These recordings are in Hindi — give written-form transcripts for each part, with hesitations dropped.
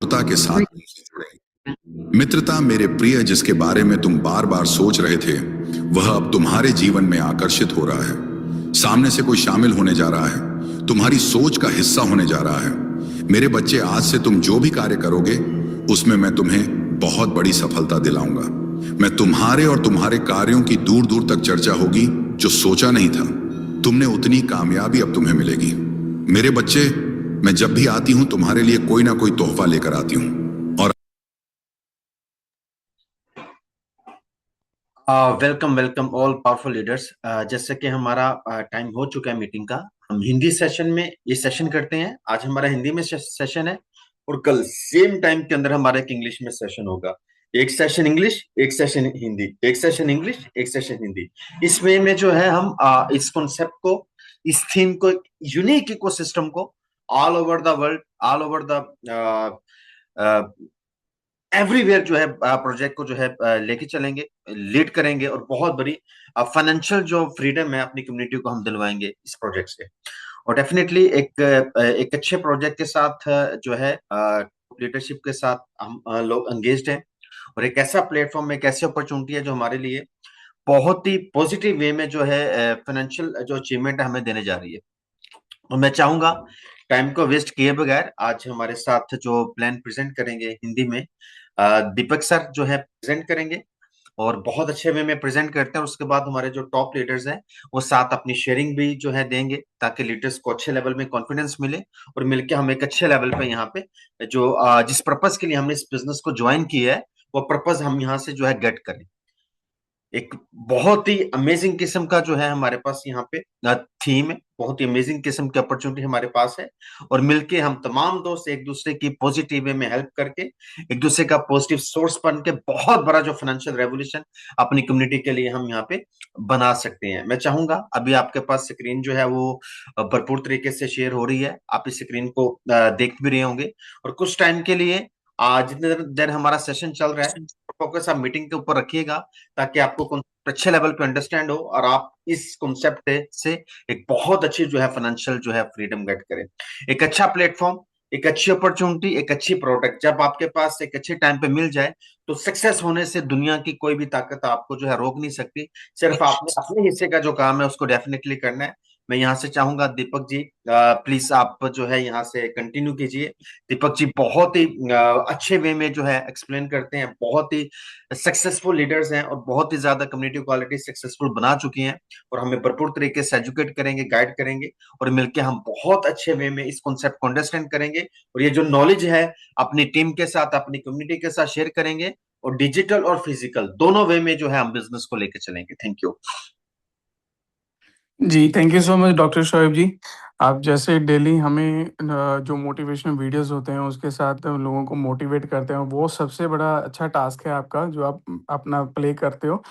मित्रता के साथ तुमसे जुड़े। मित्रता मेरे प्रिय, जिसके बारे में तुम बार बार सोच रहे थे, वह अब तुम्हारे जीवन में आकर्षित हो रहा है। सामने से कोई शामिल होने जा रहा है, तुम्हारी सोच का हिस्सा होने जा रहा है। मेरे बच्चे, आज से तुम जो भी कार्य करोगे उसमें मैं तुम्हें बहुत बड़ी सफलता दिलाऊंगा। मैं तुम्हारे और तुम्हारे कार्यों की दूर दूर तक चर्चा होगी। जो सोचा नहीं था तुमने, उतनी कामयाबी अब तुम्हें मिलेगी। मेरे बच्चे, मैं जब भी आती हूं तुम्हारे लिए कोई ना कोई तोहफा लेकर आती हूं। और welcome welcome all powerful leaders. जैसे कि हमारा टाइम हो चुका है मीटिंग का, हम हिंदी सेशन में ये सेशन करते हैं। आज हमारा हिंदी में सेशन है और कल सेम टाइम के अंदर हमारा एक इंग्लिश में सेशन होगा। एक सेशन इंग्लिश, एक सेशन हिंदी, एक सेशन इंग्लिश, एक सेशन हिंदी। इस वे में जो है हम इस कॉन्सेप्ट को, इस थीम को, यूनिक इकोसिस्टम को all over the world, all over the everywhere जो है प्रोजेक्ट को जो है लेके चलेंगे, लीड करेंगे और बहुत बड़ी फाइनेंशियल जो फ्रीडम है अपनी कम्युनिटी को हम दिलवाएंगे इस प्रोजेक्ट से। और डेफिनेटली एक अच्छे प्रोजेक्ट के साथ जो है लीडरशिप के साथ हम लोग एंगेज्ड हैं। और एक ऐसा प्लेटफॉर्म, एक ऐसी अपॉर्चुनिटी है जो हमारे लिए बहुत ही पॉजिटिव वे में जो है फाइनेंशियल जो अचीवमेंट हमें देने जा रही है। और मैं चाहूंगा टाइम को वेस्ट किए बगैर आज हमारे साथ जो प्लान प्रेजेंट करेंगे हिंदी में, दीपक सर जो है प्रेजेंट करेंगे और बहुत अच्छे वे में प्रेजेंट करते हैं। और उसके बाद हमारे जो टॉप लीडर्स हैं वो साथ अपनी शेयरिंग भी जो है देंगे, ताकि लीडर्स को अच्छे लेवल में कॉन्फिडेंस मिले और मिलके हम एक अच्छे लेवल पे यहाँ पे जो जिस पर्पस के लिए हमने इस बिजनेस को ज्वाइन किया है वो पर्पस हम यहाँ से जो है गेट करें। एक बहुत ही अमेजिंग किस्म का जो है हमारे पास यहाँ पे थीम है, बहुत ही अमेजिंग किस्म की अपॉर्चुनिटी हमारे पास है। और मिलके हम तमाम दोस्त एक दूसरे की पॉजिटिव वे में हेल्प करके, एक दूसरे का पॉजिटिव सोर्स बन के बहुत बड़ा जो फाइनेंशियल रेवोल्यूशन अपनी कम्युनिटी के लिए हम यहाँ पे बना सकते हैं। मैं चाहूंगा, अभी आपके पास स्क्रीन जो है वो भरपूर तरीके से शेयर हो रही है, आप इस स्क्रीन को देख भी रहे होंगे। और कुछ टाइम के लिए जितने देर हमारा सेशन चल रहा है, फोकस आप मीटिंग के ऊपर रखिएगा, ताकि आपको कॉन्सेप्ट अच्छे लेवल पे अंडरस्टैंड हो और आप इस कॉन्सेप्ट से एक बहुत अच्छी जो है फाइनेंशियल जो है फ्रीडम गेट करें। एक अच्छा प्लेटफॉर्म, एक अच्छी अपॉर्चुनिटी, एक अच्छी प्रोडक्ट जब आपके पास एक अच्छे टाइम पे मिल जाए तो सक्सेस होने से दुनिया की कोई भी ताकत आपको जो है रोक नहीं सकती। सिर्फ आपने अपने हिस्से का जो काम है उसको डेफिनेटली करना है। मैं यहाँ से चाहूंगा दीपक जी, प्लीज आप जो है यहाँ से कंटिन्यू कीजिए। दीपक जी बहुत ही अच्छे वे में जो है एक्सप्लेन करते हैं, बहुत ही सक्सेसफुल लीडर्स हैं और बहुत ही ज्यादा कम्युनिटी क्वालिटी सक्सेसफुल बना चुकी हैं। और हमें भरपूर तरीके से एजुकेट करेंगे, गाइड करेंगे और मिलकर हम बहुत अच्छे वे में इस कॉन्सेप्ट को अंडरस्टैंड करेंगे। और ये जो नॉलेज है अपनी टीम के साथ, अपनी कम्युनिटी के साथ शेयर करेंगे और डिजिटल और फिजिकल दोनों वे में जो है हम बिजनेस को लेकर चलेंगे। Thank you. जी, thank you so much doctor Shoaib ji. आप जैसे डेली हमें जो मोटिवेशनल वीडियोस होते हैं उसके साथ लोगों को मोटिवेट करते हैं, वो सबसे बड़ा अच्छा टास्क है आपका जो आप अपना प्ले करते हो।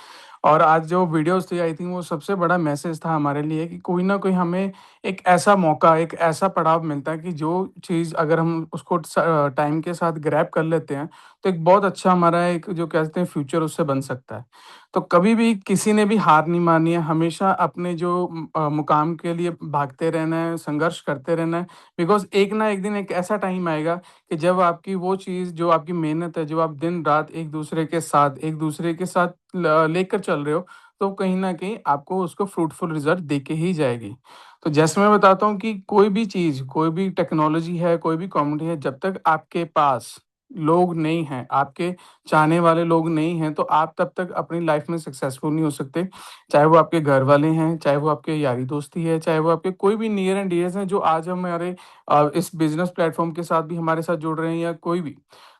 और आज जो वीडियोस थी आई थिंक वो सबसे बड़ा मैसेज था हमारे लिए कि कोई ना कोई हमें एक ऐसा मौका, एक ऐसा पड़ाव मिलता है कि जो चीज़ अगर हम उसको टाइम के साथ ग्रैब कर लेते हैं तो एक बहुत अच्छा हमारा एक जो कहते हैं फ्यूचर उससे बन सकता है। तो कभी भी किसी ने भी हार नहीं माननी है, हमेशा अपने जो मुकाम के लिए भागते रहना है, संघर्ष करते रहना है। बिकॉज़ एक ना एक दिन एक ऐसा टाइम आएगा कि जब आपकी वो चीज़ जो आपकी मेहनत है, जो आप दिन-रात एक दूसरे के साथ लेकर चल रहे हो, तो कहीं न कहीं आपको उसको फ्रूटफुल रिज़ल्ट देके ही जाएगी। तो जैसे मैं बताता हूँ कि कोई भी चीज़, कोई भी टेक्नोलॉजी है, कोई भी कम्युनिटी है, जब तक आपके पास लोग नहीं हैं, आपके चाहने वाले लोग नहीं हैं, तो आप तब तक अपनी लाइफ़ में सक्सेसफुल नहीं हो सकते। चाहे वो आपके घर वाले हैं, चाहे वो आपके यारी दोस्ती है, चाहे वो आपके कोई भी नियर एंड डियर्स हैं जो आज हमारे इस बिज़नेस प्लेटफ़ॉर्म के साथ भी हमारे साथ जुड़ रहे हैं या कोई भी।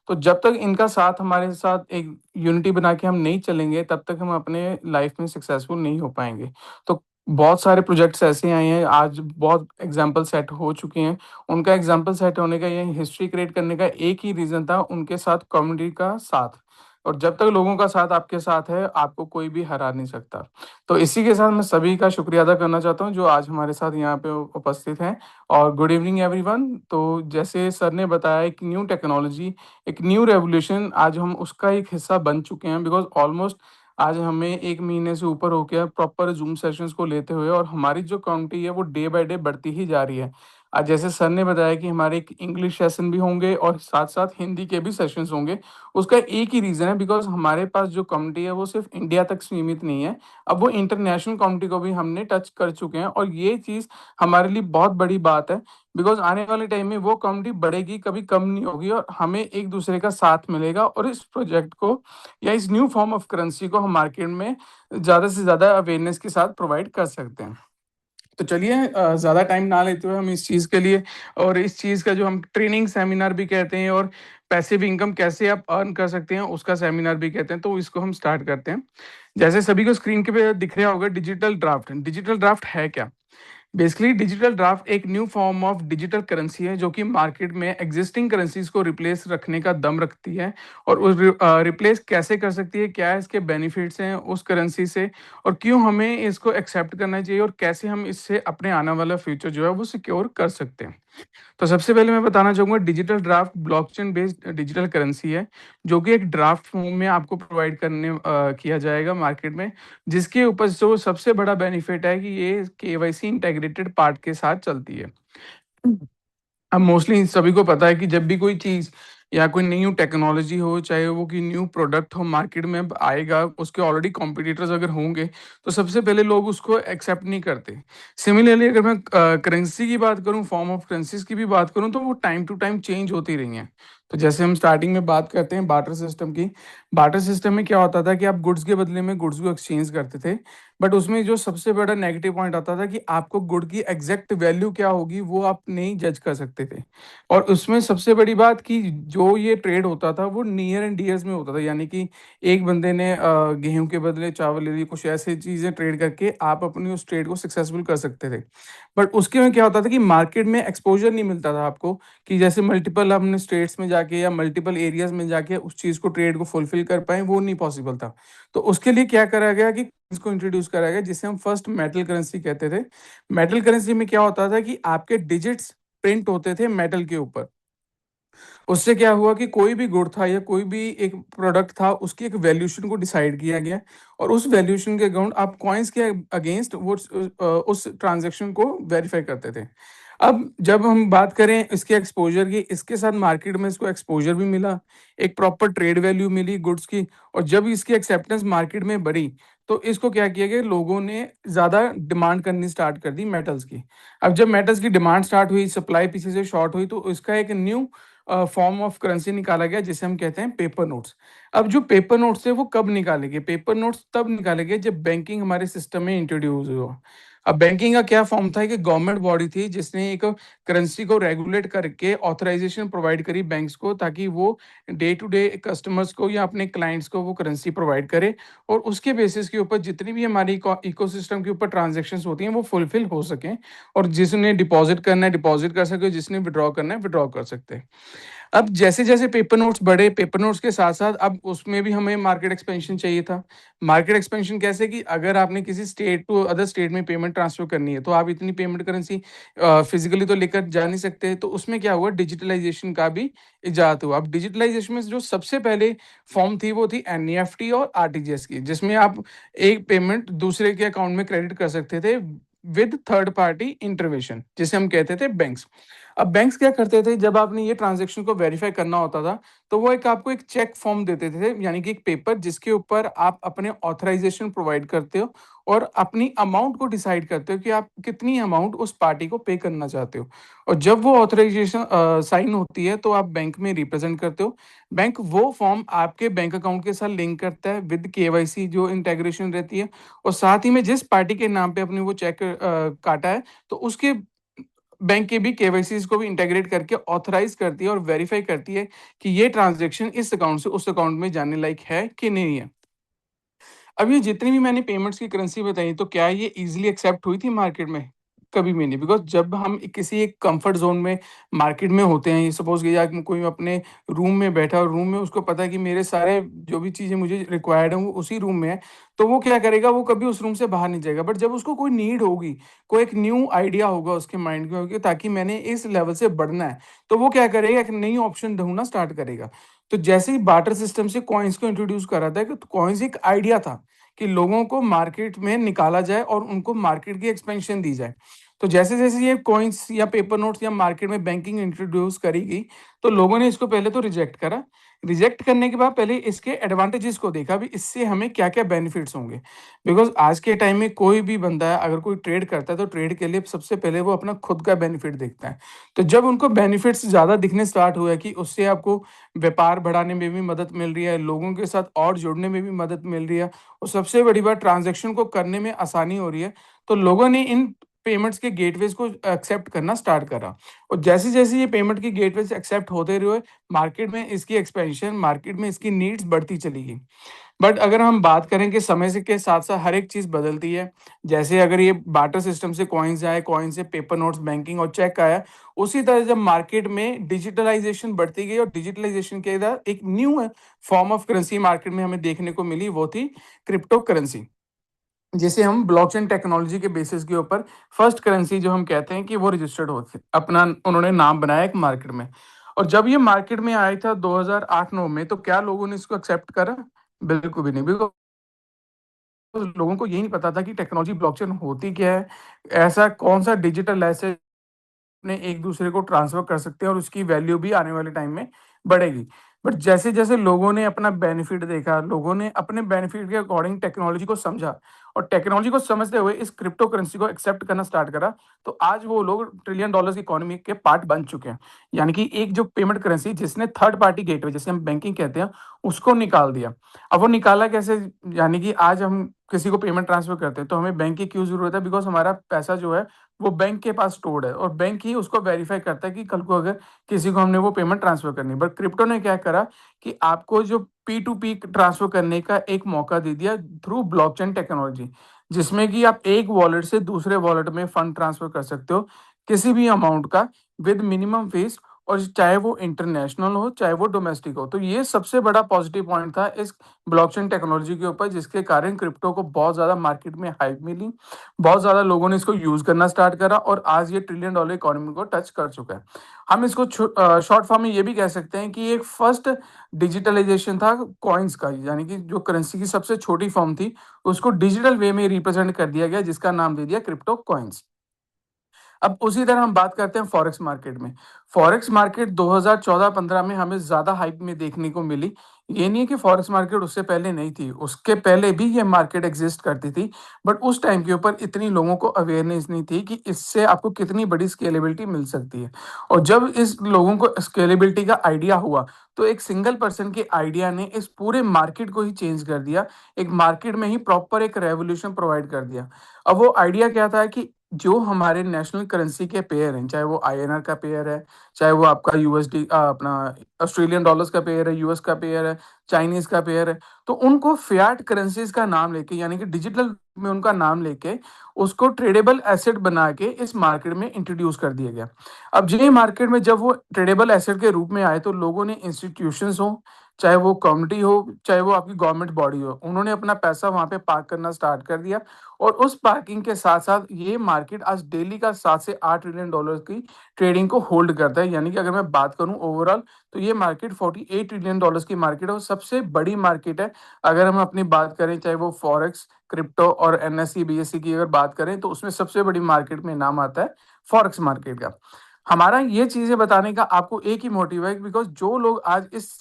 तो जब तक इनका साथ हमारे साथ एक यूनिटी बना के हम नहीं चलेंगे, तब तक हम अपने लाइफ़ में सक्सेसफुल नहीं हो पाएँगे। तो बहुत सारे प्रोजेक्ट्स ऐसे आए हैं, आज बहुत एग्ज़ाम्पल सेट हो चुके हैं। उनका एग्ज़ाम्पल सेट होने का, ये हिस्ट्री क्रिएट करने का एक ही रीज़न था, उनके साथ कम्युनिटी का साथ। और जब तक लोगों का साथ आपके साथ है, आपको कोई भी हरा नहीं सकता। तो इसी के साथ मैं सभी का शुक्रिया अदा करना चाहता हूँ, जो आज हमारे साथ यहाँ पे उपस्थित हैं। और गुड इवनिंग एवरीवन। तो जैसे सर ने बताया, एक न्यू टेक्नोलॉजी, एक न्यू रेवोल्यूशन, आज हम उसका एक हिस्सा बन चुके हैं। बिकॉज़ ऑलमोस्ट आज हमें 1 महीने से ऊपर हो गया प्रॉपर ज़ूम सेशंस को लेते हुए, और हमारी जो कम्युनिटी है वो डे बाय डे बढ़ती ही जा रही है। आज जैसे सर ने बताया कि हमारे एक इंग्लिश सेशन भी होंगे और साथ-साथ हिंदी के भी सेशंस होंगे। उसका एक ही रीज़न है बिकॉज़ हमारे पास जो कम्युनिटी है वो सिर्फ़ इंडिया तक सीमित नहीं है। अब वो इंटरनेशनल कम्युनिटी को भी हमने टच कर चुके हैं और ये चीज़ हमारे लिए बहुत बड़ी बात है बिकॉज़ आने वाले टाइम में वो कम्युनिटी बढ़ेगी, कभी कम नहीं होगी और हमें एक-दूसरे का साथ मिलेगा और इस प्रोजेक्ट को या इस न्यू फ़ॉर्म ऑफ करेंसी को हम मार्केट में ज़्यादा से ज़्यादा अवेयरनेस के साथ प्रोवाइड कर सकते हैं। तो चलिए ज़्यादा टाइम ना लेते हुए हम इस चीज़ के लिए और इस चीज़ का जो हम ट्रेनिंग सेमिनार भी कहते हैं और पैसिव इनकम कैसे आप अर्न कर सकते हैं उसका सेमिनार भी कहते हैं, तो इसको हम स्टार्ट करते हैं। जैसे सभी को स्क्रीन के पे दिख रहा होगा डिजिटल ड्राफ्ट। डिजिटल ड्राफ्ट है क्या? बेसिकली डिजिटल ड्राफ्ट एक new form of digital currency है जो कि मार्केट में एग्जिस्टिंग करेंसीज को रिप्लेस रखने का दम रखती है और उस रिप्लेस कैसे कर सकती है, क्या इसके बेनिफिट्स हैं उस करेंसी से और क्यों हमें इसको एक्सेप्ट करना चाहिए और कैसे हम इससे अपने आने वाला फ्यूचर जो है वो सिक्योर कर सकते हैं। तो सबसे पहले मैं बताना चाहूँगा digital draft blockchain based digital currency है, जो कि एक ड्राफ्ट फॉर्म में आपको प्रोवाइड किया जाएगा मार्केट में, जिसके ऊपर जो सबसे बड़ा बेनिफिट है कि ये केवाईसी इंटीग्रेटेड पार्ट के साथ चलती है। अब मोस्टली सभी को पता है कि जब भी कोई चीज़ या कोई न्यू टेक्नोलॉजी हो, चाहे वो कोई न्यू प्रोडक्ट हो मार्केट में अब आएगा, उसके ऑलरेडी कॉम्पिटिटर्स अगर होंगे, तो सबसे पहले लोग उसको एक्सेप्ट नहीं करते। सिमिलरली अगर मैं करेंसी की बात करूँ, फॉर्म ऑफ करेंसीज़ की भी बात करूँ, तो वो टाइम टू टाइम चेंज होती रही हैं। तो जैसे हम स्टार्टिंग में बात करते हैं बार्टर सिस्टम की। बार्टर सिस्टम में क्या होता था कि आप गुड्स के बदले में गुड्स को एक्सचेंज करते थे। बट उसमें जो सबसे बड़ा नेगेटिव पॉइंट आता था कि आपको गुड की एग्ज़ैक्ट वैल्यू क्या होगी, वो आप नहीं जज कर सकते थे। और उसमें सबसे बड़ी बात कि जो ये ट्रेड होता था वो नियर एंड डियर्स में होता था, यानी कि एक बंदे ने गेहूँ के बदले चावल ले लिए, कुछ ऐसी चीज़ें ट्रेड करके आप अपनी उस ट्रेड को सक्सेसफुल कर सकते थे। बट उसके में क्या होता था कि मार्केट में एक्सपोज़र नहीं मिलता था आपको कि जैसे मल्टीपल हमने स्टेट्स में जाके या मल्टीपल एरियाज़ में जाके उस चीज़ को ट्रेड को फुलफ़िल कर पाएँ, वो नहीं पॉसिबल था। तो उसके लिए क्या करा गया कि इसको इंट्रोड्यूस करा गया जिसे हम फर्स्ट मेटल करेंसी कहते थे। मेटल करेंसी में क्या होता था कि आपके डिजिट्स प्रिंट होते थे मेटल के ऊपर। उससे क्या हुआ कि कोई भी गुड था या कोई भी एक प्रोडक्ट था, उसकी एक वैल्यूएशन को डिसाइड किया गया और उस वैल्यूएशन के अकाउंट आप कॉइन्स के अगेंस्ट उस ट्रांज़ैक्शन को वेरीफ़ाई करते थे। अब जब हम बात करें इसके एक्सपोज़र की, इसके साथ मार्केट में इसको एक्सपोज़र भी मिला, एक प्रॉपर ट्रेड वैल्यू मिली गुड्स की और जब इसकी एक्सेप्टेंस मार्केट में बढ़ी, तो इसको क्या किया गया, लोगों ने ज़्यादा डिमांड करनी स्टार्ट कर दी मेटल्स की। अब जब मेटल्स की डिमांड स्टार्ट हुई, सप्लाई पीछे से शॉर्ट हुई, तो इसका एक न्यू फॉर्म ऑफ करेंसी निकाला गया जिसे हम कहते हैं पेपर नोट्स। अब जो पेपर नोट्स थे वो कब निकाले गए? पेपर नोट्स तब निकाले गए जब बैंकिंग हमारे सिस्टम में इंट्रोड्यूस हुआ। अब बैंकिंग का क्या फॉर्म था कि गवर्नमेंट बॉडी थी जिसने एक करेंसी को रेगुलेट करके ऑथराइजेशन प्रोवाइड करी बैंक्स को, ताकि वो डे टू डे कस्टमर्स को या अपने क्लाइंट्स को वो करेंसी प्रोवाइड करे और उसके बेसिस के ऊपर जितनी भी हमारी इकोसिस्टम के ऊपर ट्रांजैक्शंस होती हैं वो फुलफिल हो सकें और जिसने डिपॉजिट करना है डिपॉजिट कर सके, जिसने विड्रॉ करना है विड्रॉ कर सकते हैं। अब जैसे-जैसे पेपर नोट्स बढ़े, पेपर नोट्स के साथ-साथ अब उसमें भी हमें मार्केट एक्सपेंशन चाहिए था। मार्केट एक्सपेंशन कैसे कि अगर आपने किसी स्टेट टू अदर स्टेट में पेमेंट ट्रांसफर करनी है, तो आप इतनी पेमेंट करेंसी फिज़िकली तो लेकर जा नहीं सकते। तो उसमें क्या हुआ, डिजिटलाइज़ेशन का भी इजाद हुआ। अब डिजिटलाइज़ेशन में जो सबसे पहले फॉर्म थी वो थी एनईएफटी और आरटीजीएस की, जिसमें आप एक पेमेंट दूसरे के अकाउंट में क्रेडिट कर सकते थे विद थर्ड पार्टी इंटरवेंशन, जिसे हम कहते थे बैंक्स। अब बैंक्स क्या करते थे, जब आपने ये ट्रांज़ैक्शन को वेरीफ़ाई करना होता था, तो वो एक आपको एक चेक फॉर्म देते थे, यानी कि एक पेपर जिसके ऊपर आप अपने ऑथराइज़ेशन प्रोवाइड करते हो और अपनी अमाउंट को डिसाइड करते हो कि आप कितनी अमाउंट उस पार्टी को पे करना चाहते हो। और जब वो ऑथराइज़ेशन साइन होती है, तो आप बैंक में रिप्रेज़ेंट करते हो। बैंक वो फॉर्म आपके बैंक अकाउंट के साथ लिंक करता है विद केवाईसी जो इंटीग्रेशन रहती है और साथ ही में जिस पार्टी के नाम पे आपने वो चेक काटा है, तो उसके बैंक की भी केवाईसीज़ को भी इंटीग्रेट करके ऑथराइज़ करती है और वेरीफ़ाई करती है कि ये ट्रांज़ैक्शन इस अकाउंट से उस अकाउंट में जाने लायक है कि नहीं है। अब ये जितनी भी मैंने पेमेंट्स की करेंसी बताई, तो क्या ये ईज़िली एक्सेप्ट हुई थी मार्केट में? कभी भी नहीं, बिकॉज़ जब हम किसी एक कम्फ़र्ट ज़ोन में मार्केट में होते हैं, सपोज़ कीजिए आप कोई अपने रूम में बैठा है और रूम में उसको पता है कि मेरे सारे जो भी चीज़ें मुझे रिक्वायर्ड हैं वो उसी रूम में है, तो वो क्या करेगा, वो कभी उस रूम से बाहर नहीं जाएगा। बट जब उसको कोई नीड होगी, कोई एक न्यू आइडिया होगा उसके माइंड में कि ताकि मैंने इस लेवल से बढ़ना है, तो वो क्या करेगा, एक नई ऑप्शन ढूँढना स्टार्ट करेगा। तो जैसे ही बार्टर सिस्टम से कॉइन्स को इंट्रोड्यूस करा था, कि कॉइन्स एक आइडिया था कि लोगों को मार्केट में निकाला जाए और उनको मार्केट की एक्सपेंशन दी जाए। तो जैसे-जैसे ये कॉइन्स या पेपर नोट्स या मार्केट में बैंकिंग इंट्रोड्यूस करी गई, तो लोगों ने इसको पहले तो रिजेक्ट करा। रिजेक्ट करने के बाद पहले इसके एडवांटेजेस को देखा भी इससे हमें क्या-क्या बेनिफिट्स होंगे। बिकॉज़ आज के टाइम में कोई भी बंदा अगर कोई ट्रेड करता है तो ट्रेड के लिए सबसे पहले वो अपना खुद का बेनिफिट देखता है। तो जब उनको बेनिफिट्स ज़्यादा दिखने स्टार्ट हुए कि उससे आपको व्यापार बढ़ाने में भी मदद मिल रही है, लोगों के साथ और जुड़ने में भी मदद मिल रही है और सबसे बड़ी बात ट्रांज़ैक्शन को करने में आसानी हो रही है, तो लोगों ने इन पेमेंट्स के गेटवेज़ को एक्सेप्ट करना स्टार्ट करा। और जैसे-जैसे ये पेमेंट के गेटवेज़ एक्सेप्ट होते रहे, मार्केट में इसकी एक्सपेंशन, मार्केट में इसकी नीड्स बढ़ती चली गई। बट अगर हम बात करें कि समय से के साथ-साथ हर एक चीज़ बदलती है। जैसे अगर ये बार्टर सिस्टम से कॉइन्स आए, कॉइन से पेपर नोट्स, बैंकिंग और चेक आया, उसी तरह जब मार्केट में डिजिटलाइज़ेशन बढ़ती गई और डिजिटलाइज़ेशन के इधर एक new form of currency market में हमें देखने को मिली, वो थी क्रिप्टो करेंसी। जिसे हम ब्लॉकचेन टेक्नोलॉजी के बेसिस के ऊपर फर्स्ट करेंसी जो हम कहते हैं कि वो रजिस्टर्ड हो अपना उन्होंने नाम बनाया एक मार्केट में। और जब ये मार्केट में आया था 2008-9 में, तो क्या लोगों ने इसको एक्सेप्ट करा? बिल्कुल भी नहीं। बिकॉज़ लोगों को यही नहीं पता था कि टेक्नोलॉजी ब्लॉकचेन होती क्या है? ऐसा कौन-सा डिजिटल एसेट अपने एक-दूसरे को ट्रांसफ़र कर सकते हैं और उसकी वैल्यू भी आने वाले टाइम में बढ़ेगी। बट जैसे-जैसे लोगों ने अपना बेनिफिट देखा, लोगों ने अपने बेनिफिट के अकॉर्डिंग टेक्नोलॉजी को समझा और टेक्नोलॉजी को समझते हुए इस क्रिप्टो करेंसी को एक्सेप्ट करना स्टार्ट करा, तो आज वो लोग ट्रिलियन डॉलर्स की इकोनॉमी के पार्ट बन चुके हैं। यानी कि एक जो पेमेंट करेंसी जिसने थर्ड पार्टी गेटवे जिसे हम बैंकिंग कहते हैं, उसको निकाल दिया। अब वो निकाला कैसे? यानी कि आज हम किसी को पेमेंट ट्रांसफ़र करते हैं, तो हमें बैंक की क्यों ज़रूरत है? बिकॉज़ हमारा पैसा जो है वो बैंक के पास स्टोर्ड है और बैंक ही उसको वेरीफाई करता है कि कल को अगर किसी को हमने वो पेमेंट ट्रांसफर करनी है। बट क्रिप्टो ने क्या करा कि आपको जो पी टू पी ट्रांसफर करने का एक मौका दे दिया थ्रू ब्लॉकचेन टेक्नोलॉजी, जिसमें कि आप एक वॉलेट से दूसरे वॉलेट में फंड ट्रांसफर कर सकते हो किसी भी अमाउंट का विद मिनिमम फीस, और चाहे वो इंटरनेशनल हो चाहे वो डोमेस्टिक हो। तो ये सबसे बड़ा पॉजिटिव पॉइंट था इस ब्लॉकचेन टेक्नोलॉजी के ऊपर, जिसके कारण क्रिप्टो को बहुत ज़्यादा मार्केट में हाइप मिली। बहुत ज़्यादा लोगों ने इसको यूज़ करना स्टार्ट करा और आज ये ट्रिलियन डॉलर इकोनॉमी को टच कर चुका है। हम इसको शॉर्ट फॉर्म में ये भी कह सकते हैं कि एक फर्स्ट डिजिटलाइज़ेशन था कॉइन्स का, यानी कि जो करेंसी की सबसे छोटी फॉर्म थी, उसको डिजिटल वे में रिप्रेज़ेंट कर दिया गया, जिसका नाम दे दिया क्रिप्टो कॉइन्स। अब उसी तरह हम बात करते हैं फॉरेक्स मार्केट में। फॉरेक्स मार्केट 2014-15 में हमें ज़्यादा हाइप में देखने को मिली। ये नहीं है कि फॉरेक्स मार्केट उससे पहले नहीं थी, उसके पहले भी ये मार्केट एक्ज़िस्ट करती थी। बट उस टाइम के ऊपर इतनी लोगों को अवेयरनेस नहीं थी कि इससे आपको कितनी बड़ी स्केलेबिलिटी मिल सकती है। और जब इस लोगों को स्केलेबिलिटी का आइडिया हुआ, तो एक सिंगल पर्सन के आइडिया ने इस पूरे मार्केट को ही चेंज कर दिया। एक मार्केट में ही प्रॉपर एक रेवोल्यूशन प्रोवाइड कर दिया। अब वो आइडिया क्या था कि जो हमारे नेशनल करेंसी के पेयर हैं, चाहे वो आईएनआर का पेयर है, चाहे वो आपका यूएसडी अपना ऑस्ट्रेलियन डॉलर्स का पेयर है, यूएस का पेयर है, चाइनीज़ का पेयर है, तो उनको फिएट करेंसीज़ का नाम लेके, यानी कि डिजिटल में उनका नाम लेके, उसको ट्रेडेबल एसेट बना के इस मार्केट में इंट्रोड्यूस कर दिया गया। अब ये मार्केट में जब वो ट्रेडेबल एसेट के रूप में आए, तो लोगों ने इंस्टीट्यूशंस हों, चाहे वो कम्युनिटी हो, चाहे वो आपकी गवर्नमेंट बॉडी हो, उन्होंने अपना पैसा वहाँ पे पार्क करना स्टार्ट कर दिया। और उस पार्किंग के साथ-साथ ये मार्केट आज डेली का 7 से 8 ट्रिलियन डॉलर की ट्रेडिंग को होल्ड करता है। यानी कि अगर मैं बात करूँ ओवरऑल, तो ये मार्केट 48 ट्रिलियन डॉलर्स की मार्केट है और सबसे बड़ी मार्केट है। अगर हम अपनी बात करें, चाहे वो फॉरेक्स, क्रिप्टो और एनएसई, बीएसई की अगर बात करें, तो उसमें सबसे बड़ी मार्केट में नाम आता है फॉरेक्स मार्केट का। हमारा ये चीज़ें बताने का आपको एक ही मोटिव है, बिकॉज़ जो लोग आज इस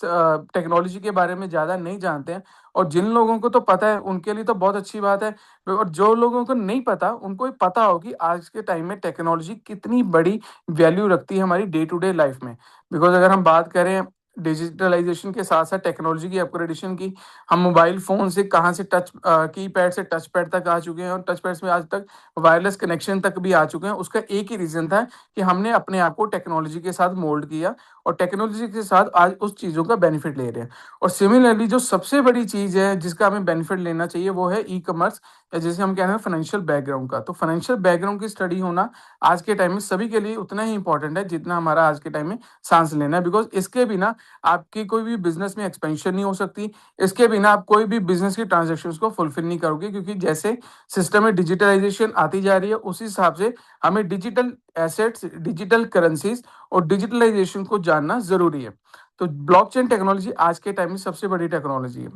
टेक्नोलॉजी के बारे में ज़्यादा नहीं जानते हैं, और जिन लोगों को तो पता है, उनके लिए तो बहुत अच्छी बात है। और जो लोगों को नहीं पता, उनको ये पता हो कि आज के टाइम में टेक्नोलॉजी कितनी बड़ी वैल्यू रखती है हमारी डे टू डे लाइफ में। बिकॉज़ अगर हम बात करें डिजिटलाइज़ेशन के साथ-साथ टेक्नोलॉजी की अपग्रेडेशन की, हम मोबाइल फ़ोन से कहाँ से कीपैड से टच पैड तक आ चुके हैं और टच पैड से आज तक वायरलेस कनेक्शन तक भी आ चुके हैं। उसका एक ही रीज़न था कि हमने अपने आप को टेक्नोलॉजी के साथ मोल्ड किया और टेक्नोलॉजी के साथ आज उस चीज़ों का बेनिफिट ले रहे हैं। और सिमिलरली जो सबसे बड़ी चीज़ है जिसका हमें बेनिफिट लेना चाहिए, वो है ई-कॉमर्स, या जिसे हम कह रहे हैं फाइनेंशियल बैकग्राउंड का। तो फाइनेंशियल बैकग्राउंड की स्टडी होना आज के टाइम में सभी के लिए उतना ही इम्पोर्टेंट है जितना हमारा आज के टाइम में साँस लेना है। बिकॉज़ इसके बिना आपकी कोई भी बिज़नेस में एक्सपेंशन नहीं हो सकती। इसके बिना आप कोई भी बिज़नेस की ट्रांज़ैक्शंस को फुलफ़िल नहीं करोगे, क्योंकि जैसे सिस्टम में डिजिटलाइज़ेशन आती जा रही है, उसी हिसाब से हमें डिजिटल एसेट्स, डिजिटल करेंसीज़ और डिजिटलाइज़ेशन को जानना ज़रूरी है। तो ब्लॉकचेन टेक्नोलॉजी आज के टाइम में सबसे बड़ी टेक्नोलॉजी है।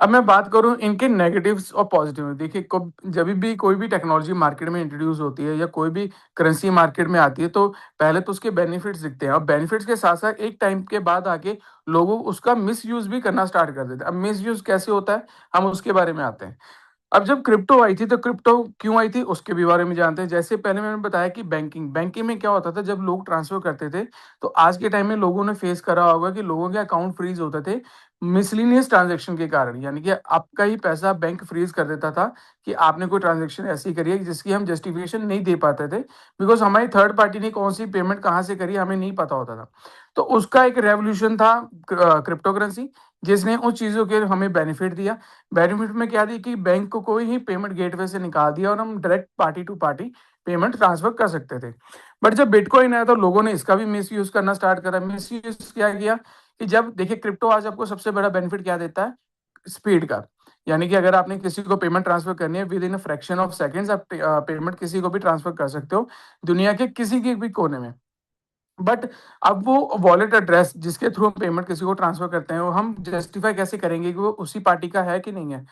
अब मैं बात करूँ इनके नेगेटिव्स और पॉजिटिव में। देखिए, कब जभी भी कोई भी टेक्नोलॉजी मार्केट में इंट्रोड्यूस होती है या कोई भी करेंसी मार्केट में आती है, तो पहले तो उसके बेनिफिट्स दिखते हैं और बेनिफिट्स के साथ-साथ एक टाइम के बाद आके लोगों उसका मिसयूज़ भी करना स्टार्ट कर देते हैं। अब मिसयूज़ कैसे होता है, हम उसके बारे में आते हैं। अब जब क्रिप्टो आई थी, तो क्रिप्टो क्यों आई थी, उसके भी बारे में जानते हैं। जैसे पहले मैंने बताया कि बैंकिंग में क्या होता था, जब लोग ट्रांसफ़र करते थे, तो आज के टाइम में लोगों ने फेस करा होगा कि लोगों के अकाउंट फ्रीज़ होते थे, मिसलेनियस ट्रांज़ैक्शन के कारण। यानी कि आपका ही पैसा बैंक फ्रीज़ कर देता था कि आपने कोई ट्रांज़ैक्शन ऐसी करी है, जिसकी हम जस्टिफ़िकेशन नहीं दे पाते थे, बिकॉज़ हमारी थर्ड पार्टी ने कौन-सी पेमेंट कहाँ से करी, हमें नहीं पता होता था। तो उसका एक रेवोल्यूशन था क्रिप्टो करेंसी, जिसने उन चीज़ों के हमें बेनिफिट दिया। बेनिफिट में क्या दी कि बैंक को ही पेमेंट गेटवे से निकाल दिया और हम direct party to party payment transfer कर सकते थे। बट जब बिटकॉइन आया, तो लोगों ने इसका भी मिसयूज़ करना स्टार्ट करा। मिसयूज़ क्या किया कि जब देखिए, क्रिप्टो आज आपको सबसे बड़ा बेनिफिट क्या देता है? स्पीड का। यानी कि अगर आपने किसी को पेमेंट ट्रांसफर करनी है, with in a fraction of seconds आप पेमेंट किसी को भी ट्रांसफर कर सकते हो, दुनिया के किसी के भी कोने में। बट अब वो वॉलेट एड्रेस जिसके थ्रू हम पेमेंट किसी को ट्रांसफर करते हैं, वो हम जस्टिफाई कैसे करेंगे कि वो उसी पार्टी का है कि नहीं है।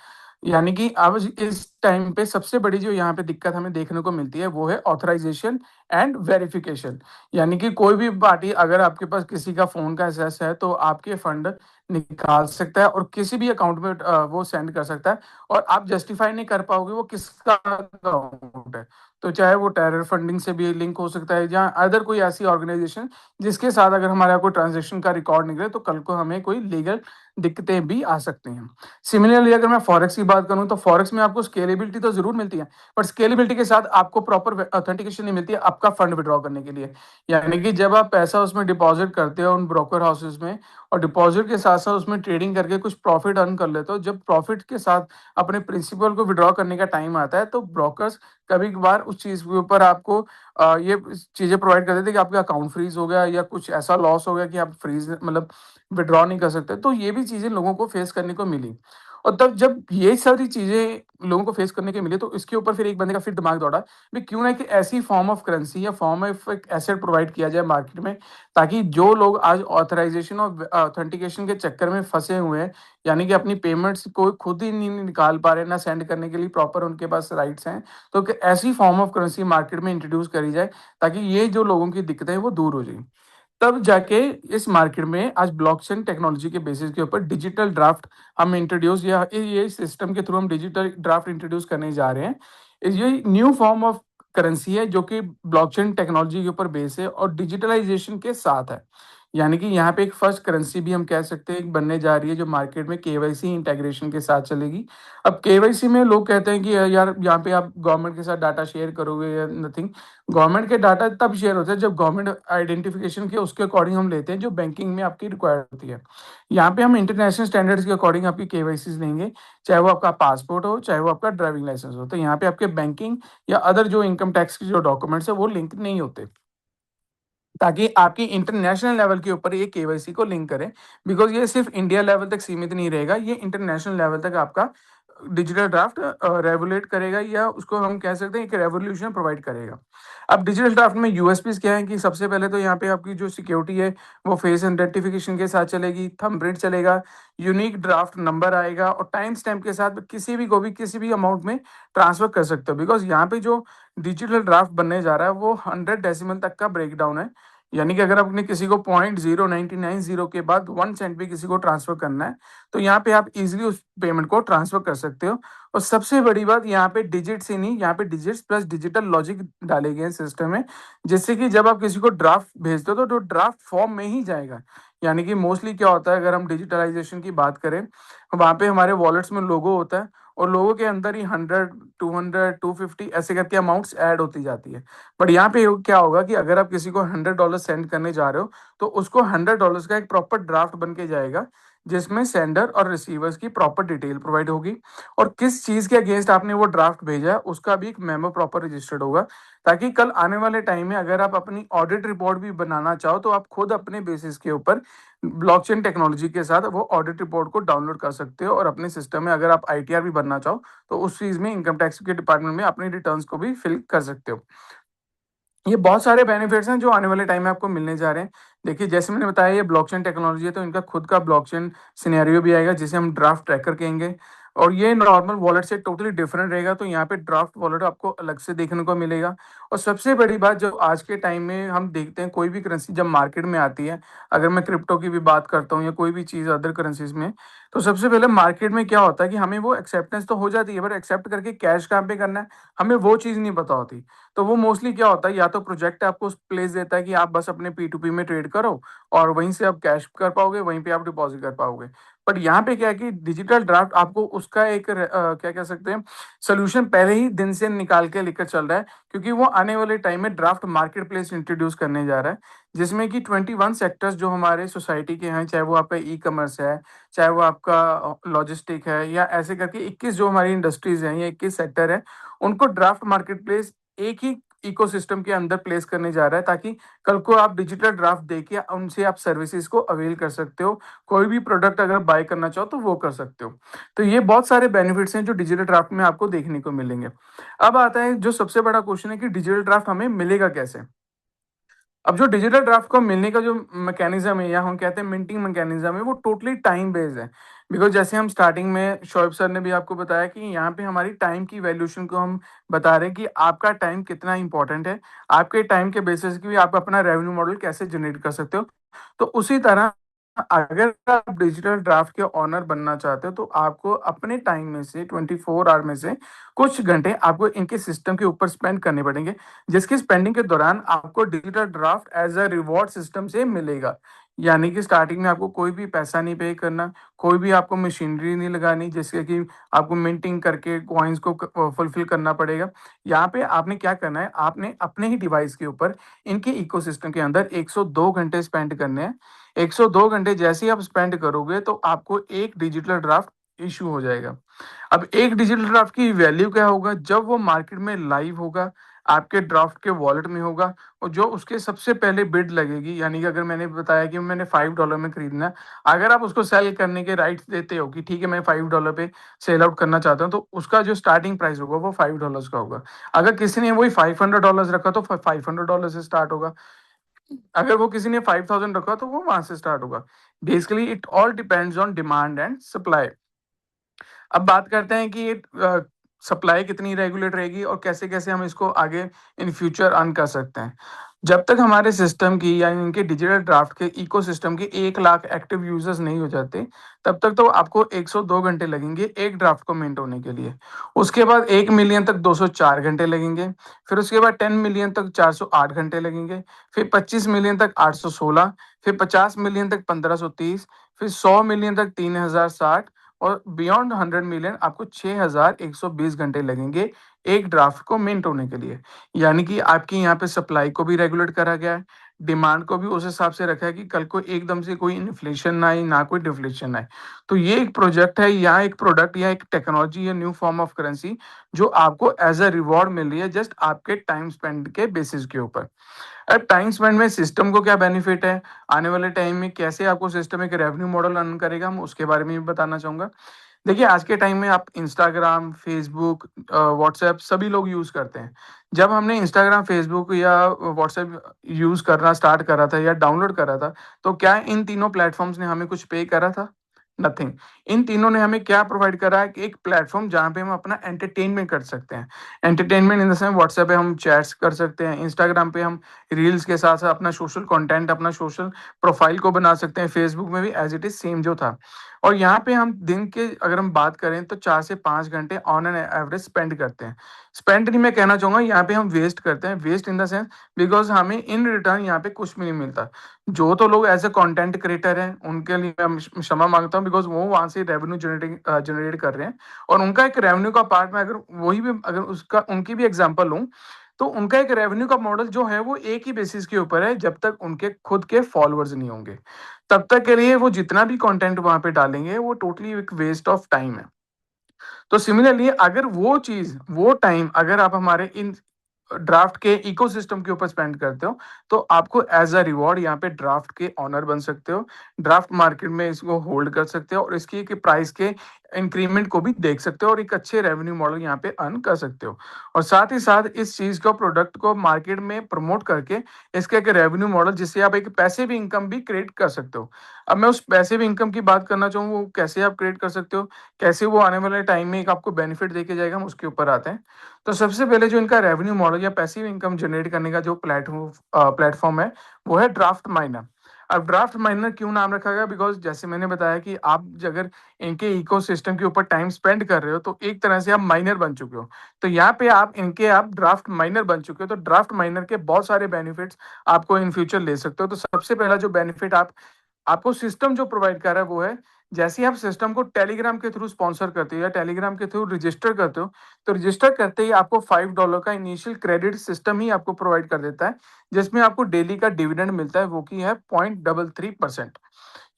यानी कि अब इस टाइम पे सबसे बड़ी जो यहाँ पे दिक्कत हमें देखने को मिलती है, वो है ऑथराइजेशन एंड वेरिफिकेशन। यानी कि कोई भी पार्टी, अगर आपके पास किसी का फोन का एक्सेस है, तो आपके फंड निकाल सकता है और किसी भी अकाउंट में वो सेंड कर सकता है, और आप जस्टिफाई नहीं कर पाओगे वो किसका अकाउंट है। तो चाहे वो टेरर फंडिंग से भी लिंक हो सकता है, या अदर कोई ऐसी ऑर्गेनाइजेशन जिसके साथ अगर हमारा कोई ट्रांजैक्शन का रिकॉर्ड निकले, तो कल को हमें कोई लीगल दिक्कतें भी आ सकती हैं। सिमिलरली अगर मैं फॉरेक्स की बात करूं, तो फॉरेक्स में आपको स्केलेबिलिटी तो जरूर मिलती है, बट स्केलेबिलिटी के साथ आपको प्रॉपर ऑथेंटिकेशन नहीं मिलती है आपका फंड विड्रॉ करने के लिए। यानी कि जब आप पैसा उसमें डिपॉजिट करते हो उन ब्रोकर हाउसेज में, और डिपॉजिट के साथ साथ उसमें ट्रेडिंग करके कुछ प्रॉफिट अर्न कर लेते हो, जब प्रॉफिट के साथ अपने प्रिंसिपल को विड्रॉ करने का टाइम आता है, तो ब्रोकर्स कभी कभार उस चीज के ऊपर आपको ये चीजें प्रोवाइड कर देते हैं कि आपका अकाउंट फ्रीज हो गया या कुछ ऐसा लॉस हो गया कि आप फ्रीज मतलब विड्रॉ नहीं कर सकते। तो ये भी चीजें लोगों को फेस करने को मिली, और तब जब ये सारी चीजें लोगों को फेस करने के मिली, तो इसके ऊपर फिर एक बंदे का फिर दिमाग दौड़ा भी, क्यों ना कि ऐसी फॉर्म ऑफ करेंसी या फॉर्म ऑफ एक एसेट प्रोवाइड किया जाए मार्केट में, ताकि जो लोग आज ऑथराइजेशन और ऑथेंटिकेशन के चक्कर में फंसे हुए हैं, यानी कि अपनी पेमेंट्स को खुद ही नहीं निकाल पा रहे, ना सेंड करने के लिए प्रॉपर उनके पास राइट्स हैं, तो कि ऐसी फॉर्म ऑफ करेंसी मार्केट में इंट्रोड्यूस करी जाए, ताकि ये जो लोगों की दिक्कतें हैं वो दूर हो जाए। तब जाके इस मार्केट में आज ब्लॉकचेन टेक्नोलॉजी के बेसिस के ऊपर डिजिटल ड्राफ्ट हम इंट्रोड्यूस, या ये सिस्टम के थ्रू हम डिजिटल ड्राफ्ट इंट्रोड्यूस करने जा रहे हैं। ये न्यू फॉर्म ऑफ करेंसी है जो कि ब्लॉकचेन टेक्नोलॉजी के ऊपर बेस है और डिजिटलाइजेशन के साथ है। यानी कि यहाँ पे एक फर्स्ट करेंसी भी हम कह सकते हैं बनने जा रही है, जो मार्केट में केवाईसी इंटीग्रेशन के साथ चलेगी। अब केवाईसी में लोग कहते हैं कि यार यहाँ पे आप गवर्नमेंट के साथ डाटा शेयर करोगे या नथिंग। गवर्नमेंट के डाटा तब शेयर होता है जब गवर्नमेंट आइडेंटिफिकेशन के उसके अकॉर्डिंग हम लेते हैं, जो बैंकिंग में आपकी रिक्वायर्ड होती है। यहाँ पे हम इंटरनेशनल स्टैंडर्ड्स के अकॉर्डिंग आपकी केवाईसी लेंगे, चाहे वो आपका पासपोर्ट हो, चाहे वो आपका ड्राइविंग लाइसेंस हो। तो यहाँ पे आपके बैंकिंग या अदर जो इनकम टैक्स के जो डॉक्यूमेंट्स है वो लिंक नहीं होते, ताकि आपकी इंटरनेशनल लेवल के ऊपर ये केवाईसी को लिंक करें। बिकॉज ये सिर्फ इंडिया लेवल तक सीमित नहीं रहेगा, ये इंटरनेशनल लेवल तक आपका डिजिटल ड्राफ्ट रेगुलेट करेगा, या उसको हम कह सकते हैं एक रेवोल्यूशन प्रोवाइड करेगा। अब डिजिटल ड्राफ्ट में यूएसपीज क्या है कि सबसे पहले तो यहाँ पे आपकी जो सिक्योरिटी है वो फेस आइडेंटिफिकेशन के साथ चलेगी, थंबप्रिंट चलेगा, यूनिक ड्राफ्ट नंबर आएगा, और टाइम स्टैम्प के साथ किसी भी को भी किसी भी अमाउंट में ट्रांसफर कर सकते हो। बिकॉज यहाँ पे जो डिजिटल ड्राफ्ट बनने जा रहा है वो 100 डेसिमल तक का ब्रेकडाउन है। यानी कि अगर आपने किसी को 0.0990 के बाद 1 सेंट भी किसी को ट्रांसफर करना है, तो यहाँ पे आप इजीली उस पेमेंट को ट्रांसफर कर सकते हो। और सबसे बड़ी बात, यहाँ पे डिजिट्स ही नहीं, यहाँ पे डिजिट्स प्लस डिजिटल लॉजिक डाले गए हैं सिस्टम में, जिससे कि जब आप किसी को ड्राफ्ट भेजते हो तो ड्राफ्ट फॉर्म में ही जाएगा। यानी कि मोस्टली क्या होता है, अगर हम डिजिटलाइजेशन की बात करें, वहाँ पे हमारे वॉलेट्स में लोगो होता है, और लोगों के अंदर ही 100, 200, 250 ऐसे करके अमाउंट्स ऐड होती जाती है। बट यहाँ पे क्या होगा कि अगर आप किसी को $100 सेंड करने जा रहे हो, तो उसको $100 का एक प्रॉपर ड्राफ्ट बन के जाएगा, जिसमें सेंडर और रिसीवर्स की प्रॉपर डिटेल प्रोवाइड होगी, और किस चीज़ के अगेंस्ट आपने वो ड्राफ्ट भेजा है उसका भी एक मेमो प्रॉपर रजिस्टर्ड होगा, ताकि कल आने वाले टाइम में अगर आप अपनी ऑडिट रिपोर्ट भी बनाना चाहो, तो आप खुद अपने बेसिस के ऊपर ब्लॉकचेन टेक्नोलॉजी के साथ वो ऑडिट रिपोर्ट को डाउनलोड कर सकते हो, और अपने सिस्टम में अगर आप आईटीआर भी भरना चाहो, तो उस चीज़ में इनकम टैक्स के डिपार्टमेंट में अपनी रिटर्न्स को भी फिल कर सकते हो। ये बहुत सारे बेनिफिट्स हैं जो आने वाले टाइम में आपको मिलने जा रहे हैं। देखिए, जैसे मैंने बताया ये ब्लॉकचेन टेक्नोलॉजी है, तो इनका खुद का ब्लॉकचेन सिनेरियो भी आएगा जिसे हम ड्राफ्ट ट्रैकर कहेंगे, और ये नॉर्मल वॉलेट से टोटली डिफरेंट रहेगा। तो यहाँ पे ड्राफ्ट वॉलेट आपको अलग से देखने को मिलेगा। और सबसे बड़ी बात, जो आज के टाइम में हम देखते हैं कोई भी करेंसी जब मार्केट में आती है, अगर मैं क्रिप्टो की भी बात करता हूँ या कोई भी चीज़ अदर करेंसीज में, तो सबसे पहले मार्केट में क्या होता है कि हमें वो एक्सेप्टेंस तो हो जाती है, बट एक्सेप्ट करके कैश कहाँ पे करना है, हमें वो चीज़ नहीं पता होती। तो वो मोस्टली क्या होता है, या तो प्रोजेक्ट आपको प्लेस देता है कि आप बस अपने P2P में ट्रेड करो और वहीं से आप कैश कर पाओगे, वहीं पे आप डिपॉजिट कर पाओगे। बट यहाँ पे क्या है कि डिजिटल ड्राफ्ट आपको उसका एक क्या कह सकते हैं, सोल्यूशन पहले ही दिन से निकाल के लेकर चल रहा है, क्योंकि वो आने वाले टाइम में ड्राफ्ट मार्केट प्लेस इंट्रोड्यूस करने जा रहा है, जिसमें कि 21 सेक्टर्स जो हमारे सोसाइटी के हैं, चाहे वो आपका ई कॉमर्स है, चाहे वो आपका लॉजिस्टिक है, या ऐसे करके 21 जो हमारी इंडस्ट्रीज हैं या 21 सेक्टर है, उनको ड्राफ्ट मार्केट प्लेस एक ही इकोसिस्टम के अंदर प्लेस करने जा रहा है, ताकि कल को आप डिजिटल ड्राफ्ट देके उनसे आप सर्विसेज को अवेल कर सकते हो। कोई भी प्रोडक्ट अगर बाय करना चाहो तो वो कर सकते हो। तो ये बहुत सारे बेनिफिट्स हैं जो डिजिटल ड्राफ्ट में आपको देखने को मिलेंगे। अब आता है जो सबसे बड़ा क्वेश्चन है कि डिजिटल ड्राफ्ट हमें मिलेगा कैसे। अब जो डिजिटल ड्राफ्ट को मिलने का जो मैकेनिज्म है, या हम कहते हैं मिंटिंग मैकेनिज्म है, वो टोटली टाइम बेस्ड है। बिकॉज जैसे हम स्टार्टिंग में शोएब सर ने भी आपको बताया कि यहाँ पे हमारी टाइम की वैल्यूएशन को हम बता रहे हैं कि आपका टाइम कितना इंपॉर्टेंट है। आपके टाइम के बेसिस पे भी आप अपना रेवेन्यू मॉडल कैसे जनरेट कर सकते हो। तो उसी तरह अगर आप डिजिटल ड्राफ्ट के ऑनर बनना चाहते हो, तो आपको अपने टाइम में से 24 आवर में से कुछ घंटे आपको इनके सिस्टम के ऊपर स्पेंड करने पड़ेंगे, जिसकी स्पेंडिंग के दौरान आपको digital draft as a reward system से मिलेगा। यानी कि स्टार्टिंग में आपको कोई भी पैसा नहीं पे करना, कोई भी आपको मशीनरी नहीं लगानी, जैसे कि आपको मिंटिंग करके कॉइन्स को फुलफिल करना पड़ेगा। यहाँ पे आपने क्या करना है, आपने अपने ही डिवाइस के ऊपर इनके इकोसिस्टम के अंदर 102 घंटे स्पेंड करने हैं। 102 घंटे जैसे ही आप स्पेंड करोगे, तो आपको एक डिजिटल ड्राफ्ट इशू हो जाएगा। अब एक डिजिटल ड्राफ्ट की वैल्यू क्या होगा, जब वो मार्केट में लाइव होगा, आपके ड्राफ्ट के वॉलेट में होगा, और जो उसके सबसे पहले बिड लगेगी, यानी कि अगर मैंने बताया कि मैंने $5 में खरीदना है, अगर आप उसको सेल करने के राइट्स देते हो कि ठीक है मैं $5 पे सेल आउट करना चाहता हूँ, तो उसका जो स्टार्टिंग प्राइस होगा वो $5 का होगा। अगर किसी ने वही $500 रखा तो $500 से स्टार्ट होगा। अगर वो किसी ने 5000 रखा तो वो वहां से स्टार्ट होगा। Basically it all depends on demand and supply. अब बात करते हैं कि ये सप्लाई कितनी रेगुलेट रहेगी और कैसे-कैसे हम इसको आगे इन फ्यूचर अर्न कर सकते हैं। जब तक हमारे सिस्टम की या इनके डिजिटल ड्राफ्ट के इकोसिस्टम के 1 लाख एक्टिव यूज़र्स नहीं हो जाते, तब तक तो आपको 102 घंटे लगेंगे एक ड्राफ्ट को मिंट होने के लिए। उसके बाद 1 मिलियन तक 204 घंटे लगेंगे, फिर उसके बाद 10 मिलियन तक 408 घंटे लगेंगे, फिर 25 मिलियन तक 816, फिर 50 मिलियन तक 1530, फिर 100 मिलियन तक 3060, और बियॉन्ड 100 मिलियन आपको 6120 घंटे लगेंगे एक ड्राफ्ट को मिंट होने के लिए। यानी कि आपकी यहाँ पे सप्लाई को भी रेगुलेट करा गया है, डिमांड को भी उस हिसाब से रखा है कि कल को एकदम से कोई इन्फ्लेशन ना आए, ना कोई डिफ्लेशन आए। तो ये एक प्रोजेक्ट है, या एक प्रोडक्ट, या एक टेक्नोलॉजी, या न्यू फॉर्म ऑफ करेंसी जो आपको एज अ रिवॉर्ड मिल रही है जस्ट आपके टाइम स्पेंड के बेसिस के ऊपर। अब टाइम स्पेंड में सिस्टम को क्या बेनिफिट है, आने वाले टाइम में कैसे आपको सिस्टम एक रेवेन्यू मॉडल अर्न करेगा, हम उसके बारे में भी बताना चाहूँगा। देखिए, आज के टाइम में आप इंस्टाग्राम, फेसबुक, व्हाट्सएप सभी लोग यूज़ करते हैं। जब हमने इंस्टाग्राम, फेसबुक या व्हाट्सएप यूज़ करना स्टार्ट करा था या डाउनलोड करा था, तो क्या इन तीनों प्लेटफ़ॉर्म्स ने हमें कुछ पे करा था? नथिंग। इन तीनों ने हमें क्या प्रोवाइड करा है कि एक प्लेटफ़ॉर्म जहाँ पे हम अपना एंटरटेनमेंट कर सकते हैं। Entertainment in the sense WhatsApp पे हम चैट्स कर सकते हैं, इंस्टाग्राम पे हम रील्स के साथ-साथ अपना सोशल कंटेंट, अपना सोशल प्रोफ़ाइल को बना सकते हैं, फेसबुक में भी एज़ इट इज़ सेम जो था। और यहाँ पे हम दिन के अगर हम बात करें तो 4 से 5 घंटे ऑन एन एवरेज स्पेंड करते हैं। स्पेंड नहीं मैं कहना चाहूँगा, यहाँ पे हम वेस्ट करते हैं, waste in the sense because हमें इन रिटर्न यहाँ पे कुछ भी नहीं मिलता। जो तो लोग एज़ अ कंटेंट क्रिएटर हैं, उनके लिए मैं क्षमा माँगता हूँ, बिकॉज़ वो वहाँ से रेवेन्यू जनरेट कर रहे हैं, और उनका एक रेवेन्यू का पार्ट में अगर वही भी अगर उसका उनकी भी एग्ज़ाम्पल लूँ, तो उनका एक रेवेन्यू का मॉडल जो है वो एक ही बेसिस के ऊपर है, जब तक उनके खुद के फॉलोअर्स नहीं होंगे। तब तक के लिए वो जितना भी कंटेंट वहाँ पे डालेंगे वो टोटली एक वेस्ट ऑफ टाइम है। तो सिमिलरली अगर वो चीज़, वो टाइम अगर आप हमारे इन ड्राफ्ट के इकोसिस्टम के ऊपर स्पेंड करते हो, तो आपको एज़ अ रिवॉर्ड यहाँ पे ड्राफ्ट के ओनर बन सकते हो। ड्राफ्ट मार्केट में इसको होल्ड कर सकते हो और इसकी एक प्राइस के इंक्रीमेंट को भी देख सकते हो और एक अच्छे रेवेन्यू मॉडल यहाँ पे अर्न कर सकते हो। और साथ ही साथ इस चीज़ को, प्रोडक्ट को मार्केट में प्रमोट करके इसका एक रेवेन्यू मॉडल, जिससे आप एक पैसिव इनकम भी क्रिएट कर सकते हो। अब मैं उस पैसिव इनकम की बात करना चाहूँ, वो कैसे आप क्रिएट कर सकते हो, कैसे वो आने वाले टाइम में एक आपको बेनिफिट देके जाएगा, हम उसके ऊपर आते हैं। तो सबसे पहले जो इनका रेवेन्यू मॉडल या पैसिव इनकम जनरेट करने का जो प्लेटफॉर्म है, वो है ड्राफ्ट माइनर। अब ड्राफ्ट माइनर क्यों नाम रखा गया? बिकॉज जैसे मैंने बताया कि आप अगर इनके इकोसिस्टम के ऊपर टाइम स्पेंड कर रहे हो, तो एक तरह से आप माइनर बन चुके हो। तो यहाँ पे आप ड्राफ्ट माइनर बन चुके हो, तो ड्राफ्ट माइनर के बहुत सारे बेनिफिट्स आपको इन फ्यूचर ले सकते हो। तो सबसे पहला जो बेनिफिट आपको सिस्टम जो प्रोवाइड कर रहा है, वो है, जैसे ही आप सिस्टम को टेलीग्राम के थ्रू स्पॉन्सर करते हो या टेलीग्राम के थ्रू रजिस्टर करते हो, तो रजिस्टर करते ही आपको $5 का इनिशियल क्रेडिट सिस्टम ही आपको प्रोवाइड कर देता है, जिसमें आपको डेली का डिविडेंड मिलता है, वो की है 0.33%।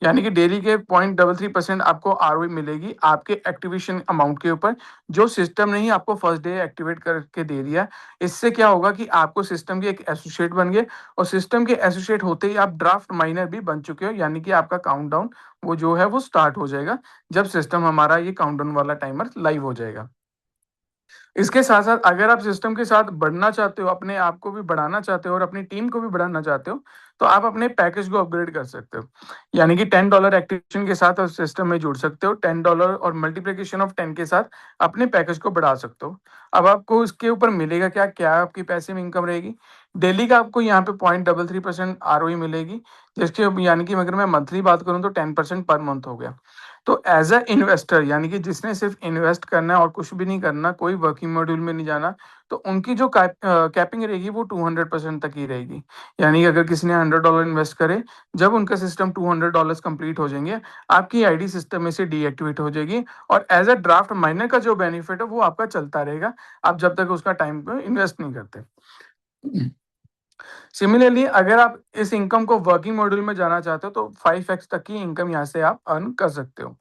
यानी कि डेली के 0.33% आपको आरओई मिलेगी आपके एक्टिवेशन अमाउंट के ऊपर, जो सिस्टम ने ही आपको फर्स्ट डे एक्टिवेट करके दे दिया। इससे क्या होगा कि आपको सिस्टम के एक एसोसिएट बन गए, और सिस्टम के एसोसिएट होते ही आप ड्राफ्ट माइनर भी बन चुके हो। यानी कि आपका काउंटडाउन वो जो है वो स्टार्ट हो जाएगा, जब सिस्टम हमारा ये काउंटडाउन वाला टाइमर लाइव हो जाएगा। इसके साथ-साथ अगर आप सिस्टम के साथ बढ़ना चाहते हो, अपने आप को भी बढ़ाना चाहते हो और अपनी टीम को भी बढ़ाना चाहते हो, तो आप अपने पैकेज को अपग्रेड कर सकते हो। यानी कि $10 एक्टिवेशन के साथ आप सिस्टम में जुड़ सकते हो, $10 और मल्टीप्लिकेशन ऑफ 10 के साथ अपने पैकेज को बढ़ा सकते हो। अब आपको इसके ऊपर मिलेगा क्या? क्या आपकी पैसिव इनकम रहेगी? डेली का आपको यहाँ पे 0.33% आरओई मिलेगी, जिसके यानी कि अगर मैं मंथली बात करूँ, तो 10% पर मंथ हो गया। तो एज अ इन्वेस्टर, यानी कि जिसने सिर्फ इन्वेस्ट करना है और कुछ भी नहीं करना, कोई वर्किंग मॉड्यूल में नहीं जाना, तो उनकी जो कैपिंग रहेगी वो 200% तक ही रहेगी। यानी कि अगर किसी ने $100 इन्वेस्ट करे, जब उनका सिस्टम $200 कंप्लीट हो जाएंगे, आपकी आईडी सिस्टम में से डीएक्टिवेट हो जाएगी, और एज अ ड्राफ्ट माइनर का जो बेनिफिट है वो आपका चलता रहेगा, आप जब तक उसका टाइम को इन्वेस्ट नहीं करते। सिमिलरली अगर आप इस इनकम को वर्किंग मॉड्यूल में जाना चाहते हो, तो 5x तक की इनकम यहाँ से आप अर्न कर सकते हो।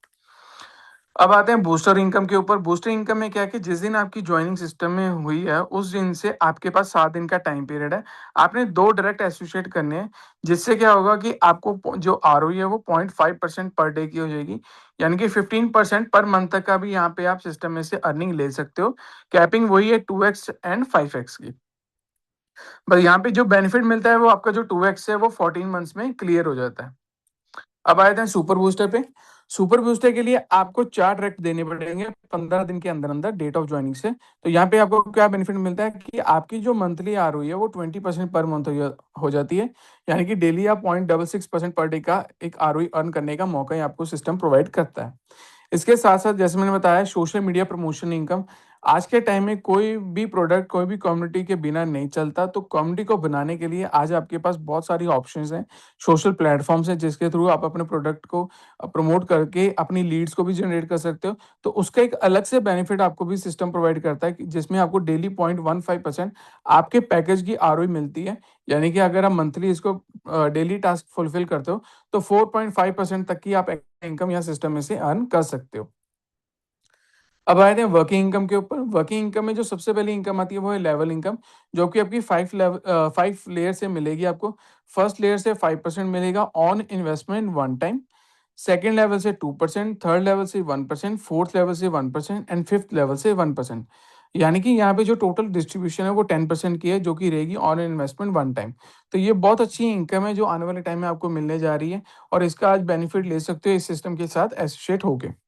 अब आते हैं बूस्टर इनकम के ऊपर। बूस्टर इनकम में क्या है कि जिस दिन आपकी जॉइनिंग सिस्टम में हुई है, उस दिन से आपके पास 7 दिन का टाइम पीरियड है। आपने 2 डायरेक्ट एसोसिएट करने हैं, जिससे क्या होगा कि आपको जो आरओई है वो 0.5% पर डे की हो जाएगी। यानी कि 15% पर मंथ तक का भी यहाँ पे आप सिस्टम में से अर्निंग ले सकते हो। कैपिंग वही है 2x एंड 5x की। बस यहाँ पे जो बेनिफिट मिलता है, वो आपका जो 2x है वो 14 मंथ्स में क्लियर हो जाता है। अब आए थे सुपर बूस्टर पे। सुपर बूस्टर के लिए आपको 4 डायरेक्ट देने पड़ेंगे 15 दिन के अंदर डेट ऑफ ज्वाइनिंग से। तो यहाँ पे आपको क्या बेनिफिट मिलता है कि आपकी जो मंथली आरओई है वो 20% पर मंथ हो जाती है। यानी कि डेली आप 0.66% पर डे का एक आरओई अर्न करने का मौका ही आपको सिस्टम प्रोवाइड करता है। इसके साथ साथ जैसे मैंने बताया, सोशल मीडिया प्रमोशन इनकम। आज के टाइम में कोई भी प्रोडक्ट, कोई भी कम्युनिटी के बिना नहीं चलता। तो कम्युनिटी को बनाने के लिए आज आपके पास बहुत सारी ऑप्शंस हैं, सोशल प्लेटफॉर्म्स हैं, जिसके थ्रू आप अपने प्रोडक्ट को प्रमोट करके अपनी लीड्स को भी जनरेट कर सकते हो। तो उसका एक अलग से बेनिफिट आपको भी सिस्टम प्रोवाइड करता है, जिसमें आपको डेली 0.15% आपके पैकेज की आरओई मिलती है। यानी कि अगर आप मंथली इसको डेली टास्क फुलफिल करते हो, तो 4.5% तक की आप इनकम या सिस्टम में से अर्न कर सकते हो। अब आए थे वर्किंग इनकम के ऊपर। वर्किंग इनकम में जो सबसे पहली इनकम आती है, वो है लेवल इनकम, जो कि आपकी 5 लेयर से मिलेगी आपको। फर्स्ट लेयर से 5% मिलेगा on investment one time. Second level से 2%, थर्ड लेवल से 1%, फोर्थ लेवल से 1% एंड फिफ्थ लेवल से 1%। यानी कि यहाँ पे जो टोटल डिस्ट्रीब्यूशन है वो 10% की है, जो कि रहेगी ऑन इन्वेस्टमेंट वन टाइम। तो ये बहुत अच्छी इनकम है, जो आने वाले टाइम में आपको मिलने जा रही है, और इसका आज बेनिफिट ले सकते हो इस सिस्टम के साथ एसोसिएट होके।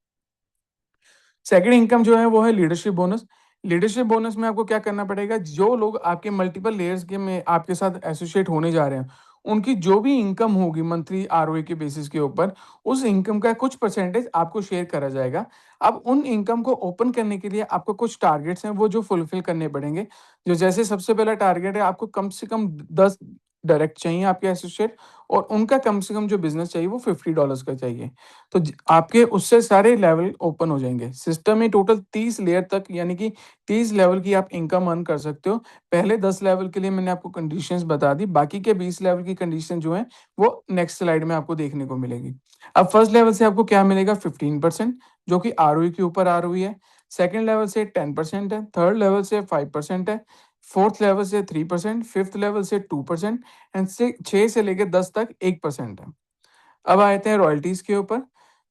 सेकंड इनकम जो है वो है लीडरशिप बोनस। लीडरशिप बोनस में आपको क्या करना पड़ेगा, जो लोग आपके मल्टीपल लेयर्स के में आपके साथ एसोसिएट होने जा रहे हैं, उनकी जो भी इनकम होगी मंथली आरओई के बेसिस के ऊपर, उस इनकम का कुछ परसेंटेज आपको शेयर करा जाएगा। अब उन इनकम को ओपन करने के लिए आपको कुछ टारगेट्स हैं, वो जो फुलफिल करने पड़ेंगे। जो जैसे सबसे पहला टारगेट है, आपको कम से कम 10 डायरेक्ट चाहिए आपके एसोसिएट, और उनका कम से कम जो बिजनेस चाहिए वो $50 का चाहिए। तो आपके उससे सारे लेवल ओपन हो जाएंगे। सिस्टम में टोटल 30 लेयर तक, यानी कि 30 लेवल की आप इनकम अर्न कर सकते हो। पहले 10 लेवल के लिए मैंने आपको कंडीशंस बता दी, बाकी के 20 लेवल की कंडीशन जो है वो नेक्स्ट स्लाइड में आपको देखने को मिलेगी। अब फर्स्ट लेवल से आपको क्या मिलेगा, 15%, जो कि आरओई के ऊपर आरओई है। सेकेंड लेवल से 10% है, थर्ड लेवल से 5% है, 4th लेवल से 3%, 5th लेवल से 2% एंड 6 से लेके 10 तक 1% है। अब आते हैं रॉयल्टीज़ के ऊपर।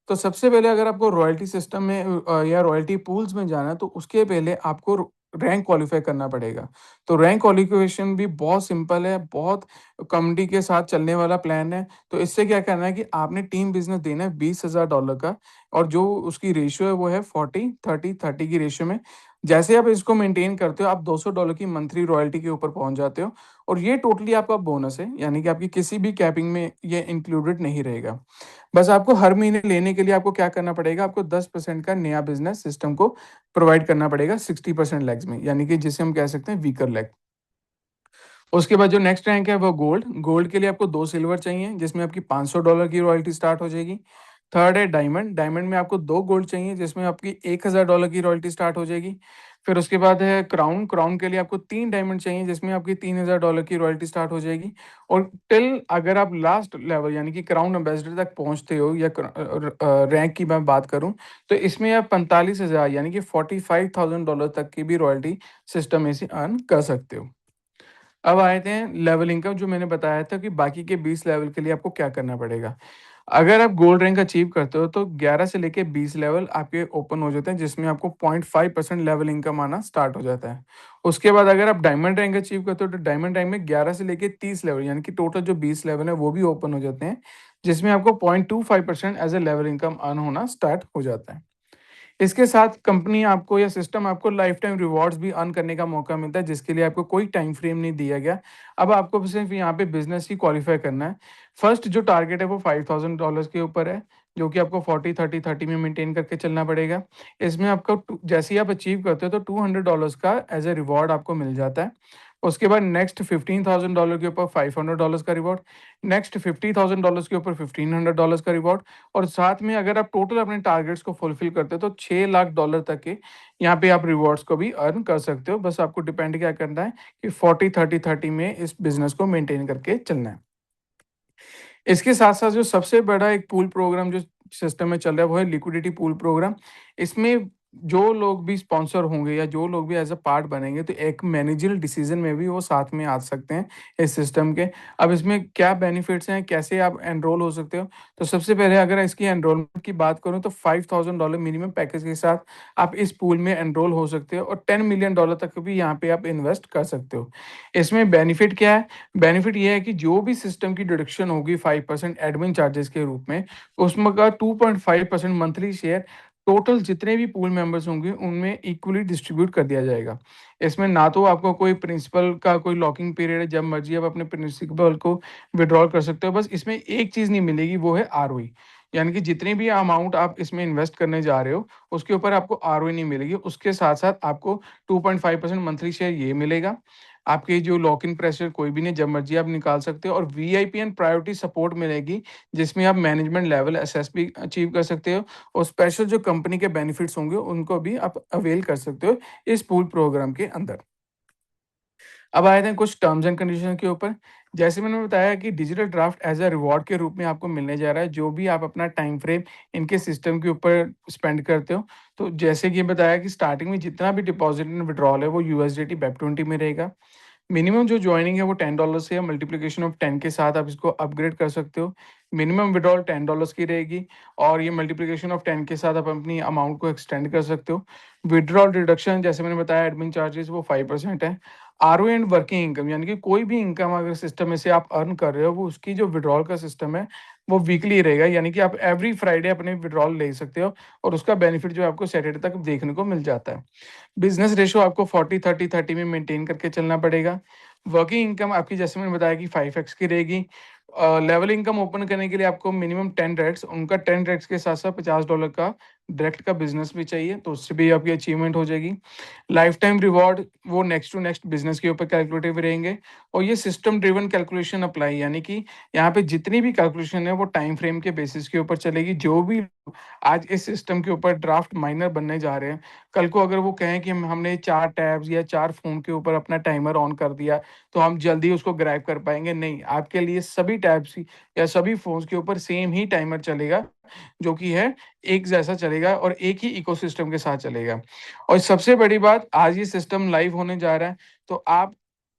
तो सबसे पहले अगर आपको रॉयल्टी सिस्टम में या रॉयल्टी पूल्स में जाना है तो उसके पहले आपको रैंक क्वालिफाई करना पड़ेगा। तो रैंक क्वालिफिकेशन भी बहुत सिंपल है, बहुत कम्युनिटी के साथ चलने वाला प्लान है। तो इससे क्या करना है कि आपने टीम बिज़नेस देना है $20,000 का और जो उसकी रेशियो है वो है 40-30-30 की रेशियो में। जैसे आप इसको मेंटेन करते हो आप $200 की मंथली रॉयल्टी के ऊपर पहुँच जाते हो और ये टोटली आपका बोनस है, यानी कि आपकी किसी भी कैपिंग में ये इंक्लूडेड नहीं रहेगा। बस आपको हर महीने लेने के लिए आपको क्या करना पड़ेगा, आपको 10% का नया बिज़नेस सिस्टम को प्रोवाइड करना पड़ेगा 60% लेग्स में, यानी कि जिसे हम कह सकते हैं वीकर लेग। उसके बाद जो नेक्स्ट रैंक है वो गोल्ड। गोल्ड के लिए आपको 2 सिल्वर चाहिए जिसमें आपकी $500 की रॉयल्टी स्टार्ट हो जाएगी। थर्ड है डायमंड। डायमंड में आपको 2 गोल्ड चाहिए जिसमें आपकी $1,000 की रॉयल्टी स्टार्ट हो जाएगी। फिर उसके बाद है क्राउन। क्राउन के लिए आपको 3 डायमंड चाहिए जिसमें आपकी $3,000 की रॉयल्टी स्टार्ट हो जाएगी। और टिल अगर आप लास्ट लेवल यानी कि क्राउन एम्बेसडर तक पहुँचते हो या रैंक की मैं बात करूँ तो इसमें आप 45,000 यानी कि $45,000 तक की भी रॉयल्टी सिस्टम में से अर्न कर सकते हो। अब आए थे लेवल इनकम, जो मैंने बताया था कि बाकी के 20 लेवल के लिए आपको क्या करना पड़ेगा। अगर आप गोल्ड रैंक अचीव करते हो तो 11 से लेके 20 लेवल आपके ओपन हो जाते हैं जिसमें आपको 0.5% लेवल इनकम आना स्टार्ट हो जाता है। उसके बाद अगर आप डायमंड रैंक अचीव करते हो तो डायमंड रैंक में 11 से लेके 30 लेवल यानी कि टोटल जो 20 लेवल है वो भी ओपन हो जाते हैं जिसमें आपको 0.25% as a level income earn होना स्टार्ट हो जाता है। इसके साथ कंपनी आपको या सिस्टम आपको लाइफ टाइम रिवॉर्ड्स भी अर्न करने का मौका मिलता है जिसके लिए आपको कोई टाइम फ्रेम नहीं दिया गया। अब आपको सिर्फ यहाँ पे बिजनेस ही क्वालिफाई करना है। फर्स्ट जो टारगेट है वो $5,000 के ऊपर है जो कि आपको 40-30-30 में मेंटेन करके चलना पड़ेगा। इसमें आपको जैसे ही आप अचीव करते हो तो $200 का एज ए रिवॉर्ड आपको मिल जाता है। उसके बाद नेक्स्ट $15,000 के ऊपर $500 का रिवॉर्ड, नेक्स्ट $50,000 के ऊपर $1,500 का रिवॉर्ड और साथ में अगर आप टोटल अपने टारगेट्स को फुलफिल करते हो तो $6 लाख तक के यहाँ पे आप रिवॉर्ड्स को भी अर्न कर सकते हो। बस आपको डिपेंड क्या करना है कि 40-30-30 में इस बिजनेस को मेंटेन करके चलना है। इसके साथ-साथ जो सबसे बड़ा एक पूल प्रोग्राम जो सिस्टम में चल रहा है, वो है लिक्विडिटी पूल प्रोग्राम। इसमें जो लोग भी स्पॉन्सर होंगे या जो लोग भी एज़ अ पार्ट बनेंगे, तो एक मैनेजरियल डिसीज़न में भी वो साथ में आ सकते हैं इस सिस्टम के। अब इसमें क्या बेनिफिट्स हैं, कैसे आप एनरोल हो सकते हो? तो सबसे पहले अगर इसकी एनरोलमेंट की बात करूँ, तो $5,000 मिनिमम पैकेज के साथ आप इस पूल में एनरोल हो सकते हो और $10 मिलियन तक भी यहाँ पे आप इन्वेस्ट कर सकते हो। इसमें बेनिफिट क्या है? बेनिफिट ये है कि जो भी सिस्टम की डिडक्शन होगी 5% एडमिन चार्जेस के रूप में, उसमें का 2.5% मंथली शेयर टोटल जितने भी पूल मेंबर्स होंगे उनमें इक्वली डिस्ट्रीब्यूट कर दिया जाएगा। इसमें ना तो आपको कोई प्रिंसिपल का कोई लॉकिंग पीरियड है, जब मर्ज़ी आप अपने प्रिंसिपल को विथड्रॉल कर सकते हो। बस इसमें एक चीज़ नहीं मिलेगी, वो है आरओई। यानी कि जितनी भी अमाउंट आप इसमें इन्वेस्ट करने जा रहे हो, उसके ऊपर आपको आरओई नहीं मिलेगी। उसके साथ-साथ आपको 2.5% मंथली शेयर ये मिलेगा। आपकी जो लॉक इन प्रेशर कोई भी नहीं, जब मर्ज़ी आप निकाल सकते हो और वीआईपी एंड प्रायोरिटी सपोर्ट मिलेगी, जिसमें आप मैनेजमेंट लेवल एसएस भी अचीव कर सकते हो और स्पेशल जो कंपनी के बेनिफिट्स होंगे, उनको भी आप अवेल कर सकते हो इस पूल प्रोग्राम के अंदर। अब आए थे कुछ टर्म्स एंड कंडीशन के ऊपर। जैसे मैंने बताया कि digital draft as a reward के रूप में आपको मिलने जा रहा है, जो भी आप अपना टाइम फ्रेम इनके सिस्टम के ऊपर स्पेंड करते हो। तो जैसे कि बताया कि स्टार्टिंग में जितना भी डिपॉजिट एंड विड्रॉल है वो यूएसडीटी BEP20 में रहेगा। मिनिमम जो जॉइनिंग है वो $10 से है, मल्टीप्लिकेशन ऑफ 10 के साथ आप इसको अपग्रेड कर सकते हो। मिनिमम विड्रॉल $10 की रहेगी और ये मल्टीप्लिकेशन ऑफ 10 के साथ आप अपनी अमाउंट को एक्सटेंड कर सकते हो। विड्रॉल रिडक्शन जैसे मैंने बताया एडमिन चार्जेस वो 5% है। आरओ एंड वर्किंग इनकम यानी कि कोई भी इनकम अगर सिस्टम में से आप अर्न कर रहे हो, वो उसकी जो विड्रॉल का सिस्टम है वो वीकली रहेगा, यानी कि आप एवरी फ्राइडे अपने विड्रॉल ले सकते हो और उसका बेनिफिट जो है आपको सैटरडे तक देखने को मिल जाता है। बिज़नेस रेशियो आपको 40-30-30 में मेंटेन करके चलना पड़ेगा। वर्किंग इनकम आपकी जैसे मैंने बताया कि 5x की रहेगी। लेवल इनकम ओपन करने के लिए आपको मिनिमम 10 रेट्स, उनका 10 रेट्स के साथ-साथ $50 का डायरेक्ट का बिज़नेस भी चाहिए, तो उससे भी आपकी अचीवमेंट हो जाएगी। लाइफ टाइम रिवॉर्ड वो नेक्स्ट टू नेक्स्ट बिज़नेस के ऊपर कैलकुलेटिव रहेंगे और ये सिस्टम ड्रिवन कैलकुलेशन अप्लाई, यानी कि यहाँ पे जितनी भी कैलकुलेशन है वो टाइम फ्रेम के बेसिस के ऊपर चलेगी। जो भी आज इस सिस्टम के ऊपर ड्राफ्ट माइनर बनने जा रहे हैं, कल को अगर वो कहें कि हमने 4 टैब्स या 4 फ़ोन के ऊपर अपना टाइमर ऑन कर दिया, तो हम जल्दी उसको ग्रैब कर पाएँगे। नहीं, आपके लिए सभी टैब्स या सभी फ़ोन्स के ऊपर सेम ही टाइमर चलेगा जो कि है एक जैसा चलेगा और एक ही इकोसिस्टम के साथ चलेगा। और सबसे बड़ी बात, आज ये सिस्टम लाइव होने जा रहा है, तो आप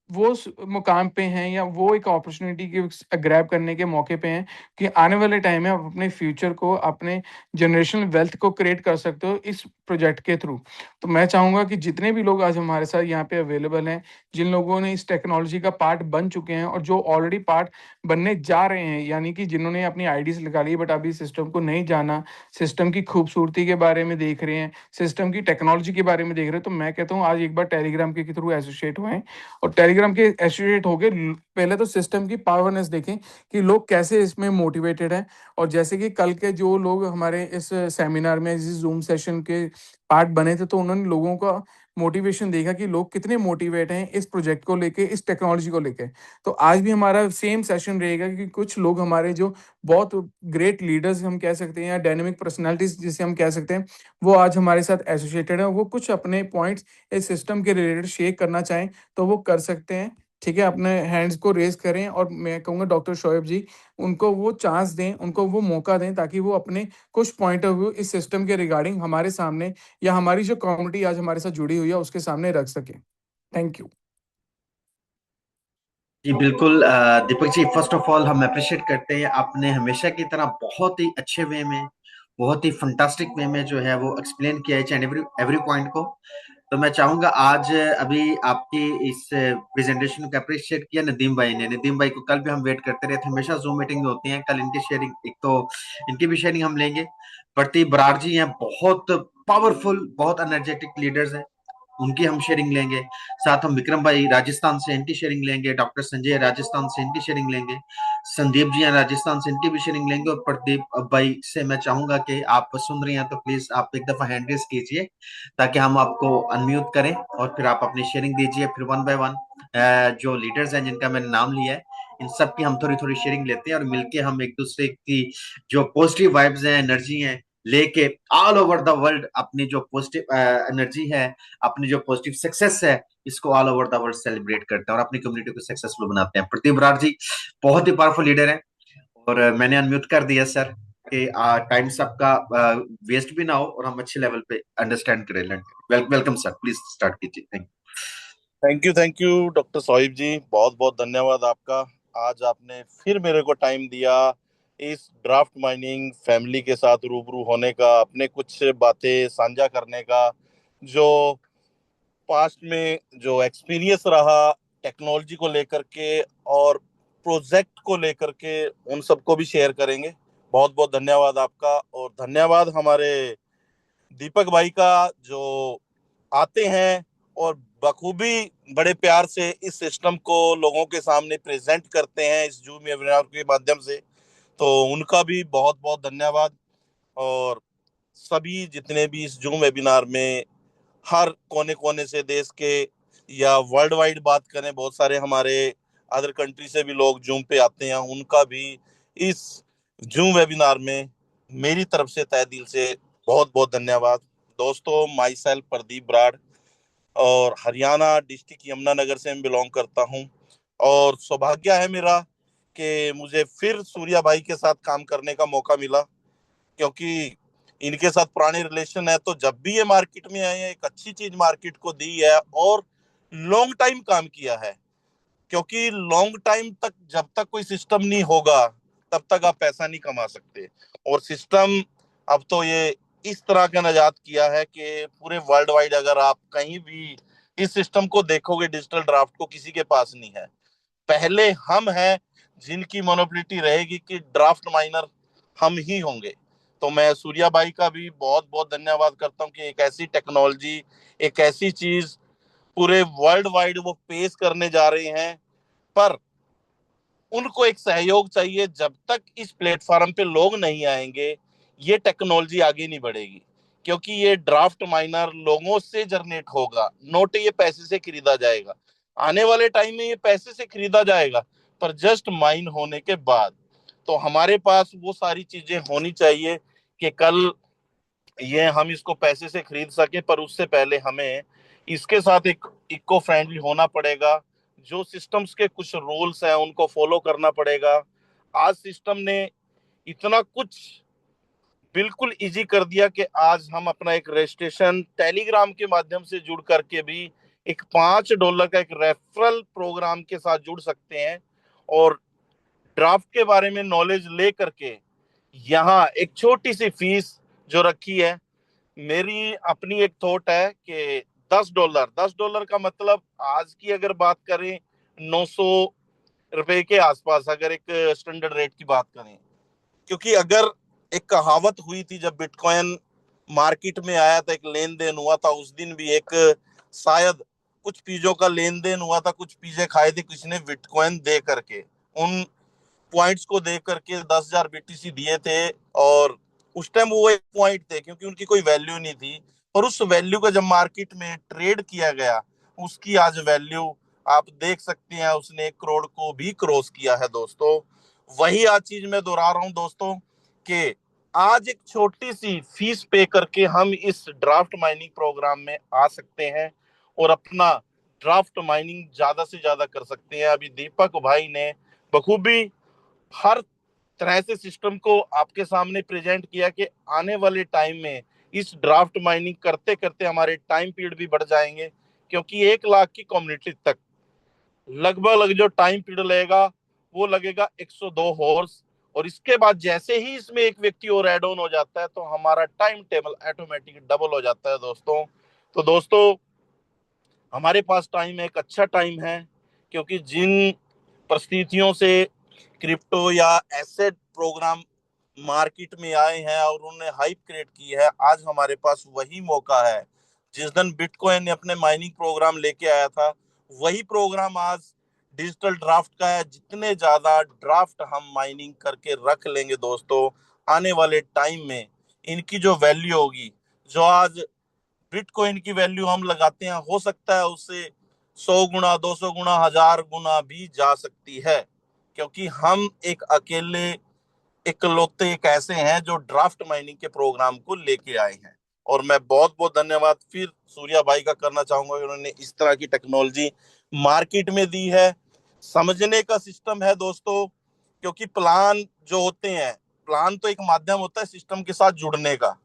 वो मुकाम पे हैं या वो एक अपॉर्चुनिटी के ग्रैब करने के मौके पे हैं कि आने वाले टाइम में आप अपने फ्यूचर को, अपने जनरेशनल वेल्थ को क्रिएट कर सकते हो इस प्रोजेक्ट के थ्रू। तो मैं चाहूँगा कि जितने भी लोग आज हमारे साथ यहाँ पे अवेलेबल हैं, जिन लोगों ने इस टेक्नोलॉजी का पार्ट बन चुके हैं और जो ऑलरेडी पार्ट बनने जा रहे हैं, यानी कि जिन्होंने अपनी आईडीज लगा ली बट अभी सिस्टम को नहीं जाना, सिस्टम की खूबसूरती के बारे में देख रहे हैं, सिस्टम की टेक्नोलॉजी के बारे में देख रहे हैं, तो मैं कहता हूँ आज एक बार टेलीग्राम के थ्रू एसोसिएट हुए और टेलीग्राम के एसोसिएट हो गए। पहले तो सिस्टम की पावरनेस देखें कि लोग कैसे इसमें मोटिवेटेड हैं। और जैसे कि कल के जो लोग हमारे इस सेमिनार में, इस जूम सेशन के पार्ट बने थे, तो उन्होंने लोगों का मोटिवेशन देखा कि लोग कितने मोटिवेट हैं इस प्रोजेक्ट को लेके, इस टेक्नोलॉजी को लेके। तो आज भी हमारा सेम सेशन रहेगा कि कुछ लोग हमारे जो बहुत ग्रेट लीडर्स हम कह सकते हैं या डायनेमिक पर्सनालिटीज जिसे हम कह सकते हैं, वो आज हमारे साथ एसोसिएटेड है। वो कुछ अपने पॉइंट्स इस सिस्टम के रिलेटेड शेयर करना चाहें तो वो कर सकते हैं। ठीक है, अपने हैंड्स को रेज करें और मैं कहूँगा डॉक्टर शोएब जी उनको वो चांस दें, उनको वो मौका दें ताकि वो अपने कुछ पॉइंट ऑफ व्यू इस सिस्टम के रिगार्डिंग हमारे सामने या हमारी जो कम्युनिटी आज हमारे साथ जुड़ी हुई है उसके सामने रख सकें। Thank you. जी बिल्कुल Deepak ji, first of all हम अप्रिशिएट करते हैं, आपने हमेशा की तरह बहुत ही अच्छे वे में, बहुत ही फंटास्टिक वे में जो है वो एक्सप्लेन किया है एवरी एवरी पॉइंट को। तो मैं चाहूंगा आज अभी आपकी इस प्रेजेंटेशन को अप्रिशिएट किया नदीम भाई ने। नदीम भाई को कल भी हम वेट करते रहे थे, हमेशा जूम मीटिंग में होती हैं, कल इनकी शेयरिंग, एक तो इनकी भी शेयरिंग हम लेंगे। प्रदीप बराड़ जी हैं, बहुत पावरफुल, बहुत एनर्जेटिक लीडर्स हैं, उनकी हम शेयरिंग लेंगे। साथ हम विक्रम भाई राजस्थान से, इनकी शेयरिंग लेंगे। डॉक्टर संजय राजस्थान से, इनकी शेयरिंग लेंगे। संदीप जी हैं राजस्थान से, इनकी भी शेयरिंग लेंगे। और प्रदीप भाई से मैं चाहूंगा कि आप सुन रही हैं तो प्लीज आप एक दफा हैंड रेस कीजिए ताकि हम आपको अनम्यूट करें और फिर आप अपनी शेयरिंग दीजिए। फिर वन बाय वन जो लीडर्स हैं जिनका मैंने नाम लिया है, इन सब की हम थोड़ी थोड़ी शेयरिंग लेते हैं और मिलके हम एक दूसरे की जो पॉजिटिव वाइब्स हैं, एनर्जी है, लेके ऑल ओवर द वर्ल्ड अपनी जो पॉजिटिव एनर्जी है, अपनी जो पॉजिटिव सक्सेस है, इसको all over the world celebrate करते हैं और अपनी कम्युनिटी को सक्सेसफुल बनाते हैं। प्रदीप बराड़ जी बहुत ही पावरफुल लीडर है और मैंने अनम्यूट कर दिया सर कि टाइम सबका वेस्ट भी ना हो और हम अच्छे लेवल पे अंडरस्टैंड करें। वेलकम सर, प्लीज स्टार्ट कीजिए। थैंक यू डॉक्टर सोहिब जी, बहुत बहुत धन्यवाद आपका। आज आपने फिर मेरे को टाइम दिया इस ड्राफ्ट माइनिंग फैमिली के साथ रूबरू होने का, अपने कुछ बातें साझा करने का, जो पास्ट में जो एक्सपीरियंस रहा टेक्नोलॉजी को लेकर के और प्रोजेक्ट को लेकर के, उन सबको भी शेयर करेंगे। बहुत बहुत धन्यवाद आपका। और धन्यवाद हमारे दीपक भाई का, जो आते हैं और बखूबी बड़े प्यार से इस सिस्टम को लोगों के सामने प्रेजेंट करते हैं इस जूम वेबिनार के माध्यम से। तो उनका भी बहुत बहुत धन्यवाद। और सभी जितने भी इस जूम वेबिनार में हर कोने कोने से देश के या वर्ल्ड वाइड बात करें, बहुत सारे हमारे अदर कंट्री से भी लोग जूम पे आते हैं, उनका भी इस जूम वेबिनार में मेरी तरफ से तहे दिल से बहुत बहुत धन्यवाद। दोस्तों, माई सेल्फ प्रदीप बराड़ और हरियाणा डिस्ट्रिक्ट यमुनानगर से मैं बिलोंग करता हूं। और सौभाग्य है मेरा कि मुझे फिर सूर्या भाई के साथ काम करने का मौका मिला, क्योंकि इनके साथ पुराने रिलेशन है। तो जब भी ये मार्केट में आए हैं, एक अच्छी चीज मार्केट को दी है और लॉन्ग टाइम काम किया है। क्योंकि लॉन्ग टाइम तक जब तक कोई सिस्टम नहीं होगा तब तक आप पैसा नहीं कमा सकते। और सिस्टम अब तो ये इस तरह का नजात किया है कि पूरे वर्ल्ड वाइड अगर आप कहीं भी इस सिस्टम को देखोगे, डिजिटल ड्राफ्ट को, किसी के पास नहीं है। पहले हम हैं जिनकी मोनोबिलिटी रहेगी कि ड्राफ्ट माइनर हम ही होंगे। तो मैं सूर्या भाई का भी बहुत बहुत धन्यवाद करता हूँ कि एक ऐसी टेक्नोलॉजी, एक ऐसी चीज पूरे वर्ल्ड वाइड वो पेश करने जा रहे हैं। पर उनको एक सहयोग चाहिए। जब तक इस प्लेटफॉर्म पे लोग नहीं आएंगे, ये टेक्नोलॉजी आगे नहीं बढ़ेगी। क्योंकि ये ड्राफ्ट माइनर लोगों से जनरेट होगा, नोट ये पैसे से खरीदा जाएगा। आने वाले टाइम में ये पैसे से खरीदा जाएगा, पर जस्ट माइन होने के बाद। तो हमारे पास वो सारी चीजें होनी चाहिए कि कल ये हम इसको पैसे से खरीद सके, पर उससे पहले हमें इसके साथ एक इको फ्रेंडली होना पड़ेगा। जो सिस्टम्स के कुछ रूल्स हैं उनको फॉलो करना पड़ेगा। आज सिस्टम ने इतना कुछ बिल्कुल इजी कर दिया कि आज हम अपना एक रजिस्ट्रेशन टेलीग्राम के माध्यम से जुड़ करके भी एक $5 का एक रेफरल प्रोग्राम के साथ जुड़ सकते हैं और ड्राफ्ट के बारे में नॉलेज ले करके यहाँ एक छोटी सी फीस जो रखी है, मेरी अपनी एक थॉट है कि $10 का मतलब आज की अगर बात करें ₹900 के आसपास, अगर एक स्टैंडर्ड रेट की बात करें। क्योंकि अगर एक कहावत हुई थी जब बिटकॉइन मार्केट में आया था, एक लेन देन हुआ था, उस दिन भी एक शायद कुछ पिज्जों का लेन देन हुआ था, कुछ पिज्जे खाए थे किसी ने बिटकॉइन दे करके, उन पॉइंट्स को देख करके 10,000 बीटीसी दिए थे। और उस टाइम वो एक पॉइंट थे क्योंकि उनकी कोई वैल्यू नहीं थी, और उस वैल्यू का जब मार्केट में ट्रेड किया गया, उसकी आज वैल्यू आप देख सकते हैं, उसने 1 करोड़ को भी क्रॉस किया है दोस्तों। वही आज चीज मैं दोहरा रहा हूं दोस्तों कि आज एक छोटी सी फीस पे करके हम इस ड्राफ्ट माइनिंग प्रोग्राम में आ सकते हैं और अपना ड्राफ्ट माइनिंग ज्यादा से ज्यादा कर सकते हैं। अभी दीपक भाई ने बखूबी हर तरह से सिस्टम को आपके सामने प्रेजेंट किया कि आने वाले टाइम में इस ड्राफ्ट माइनिंग करते करते हमारे टाइम पीरियड भी बढ़ जाएंगे, क्योंकि 1 लाख की कम्युनिटी तक लगभग जो टाइम पीरियड लगेगा वो लगेगा 102 हॉर्स। और इसके बाद जैसे ही इसमें एक व्यक्ति और ऐड ऑन हो जाता है तो हमारा टाइम टेबल ऑटोमेटिक डबल हो जाता है दोस्तों। तो दोस्तों हमारे पास टाइम एक अच्छा टाइम है, क्योंकि जिन परिस्थितियों से क्रिप्टो या एसेट प्रोग्राम मार्केट में आए हैं और उन्होंने हाइप क्रिएट की है, आज हमारे पास वही मौका है। जिस दिन बिटकॉइन ने अपने माइनिंग प्रोग्राम लेके आया था, वही प्रोग्राम आज डिजिटल ड्राफ्ट का है। जितने ज्यादा ड्राफ्ट हम माइनिंग करके रख लेंगे दोस्तों, आने वाले टाइम में इनकी जो वैल्यू होगी, जो आज बिटकॉइन की वैल्यू हम लगाते हैं, हो सकता है उससे 100 गुना, 200 गुना, 1000 गुना भी जा सकती है। क्योंकि हम एक अकेले इकलौते एक ऐसे हैं जो ड्राफ्ट माइनिंग के प्रोग्राम को लेके आए हैं। और मैं बहुत बहुत धन्यवाद फिर सूर्या भाई का करना चाहूंगा कि उन्होंने इस तरह की टेक्नोलॉजी मार्केट में दी है। समझने का सिस्टम है दोस्तों, क्योंकि प्लान जो होते हैं, प्लान तो एक माध्यम होता है सिस्टम के साथ जुड़ने का,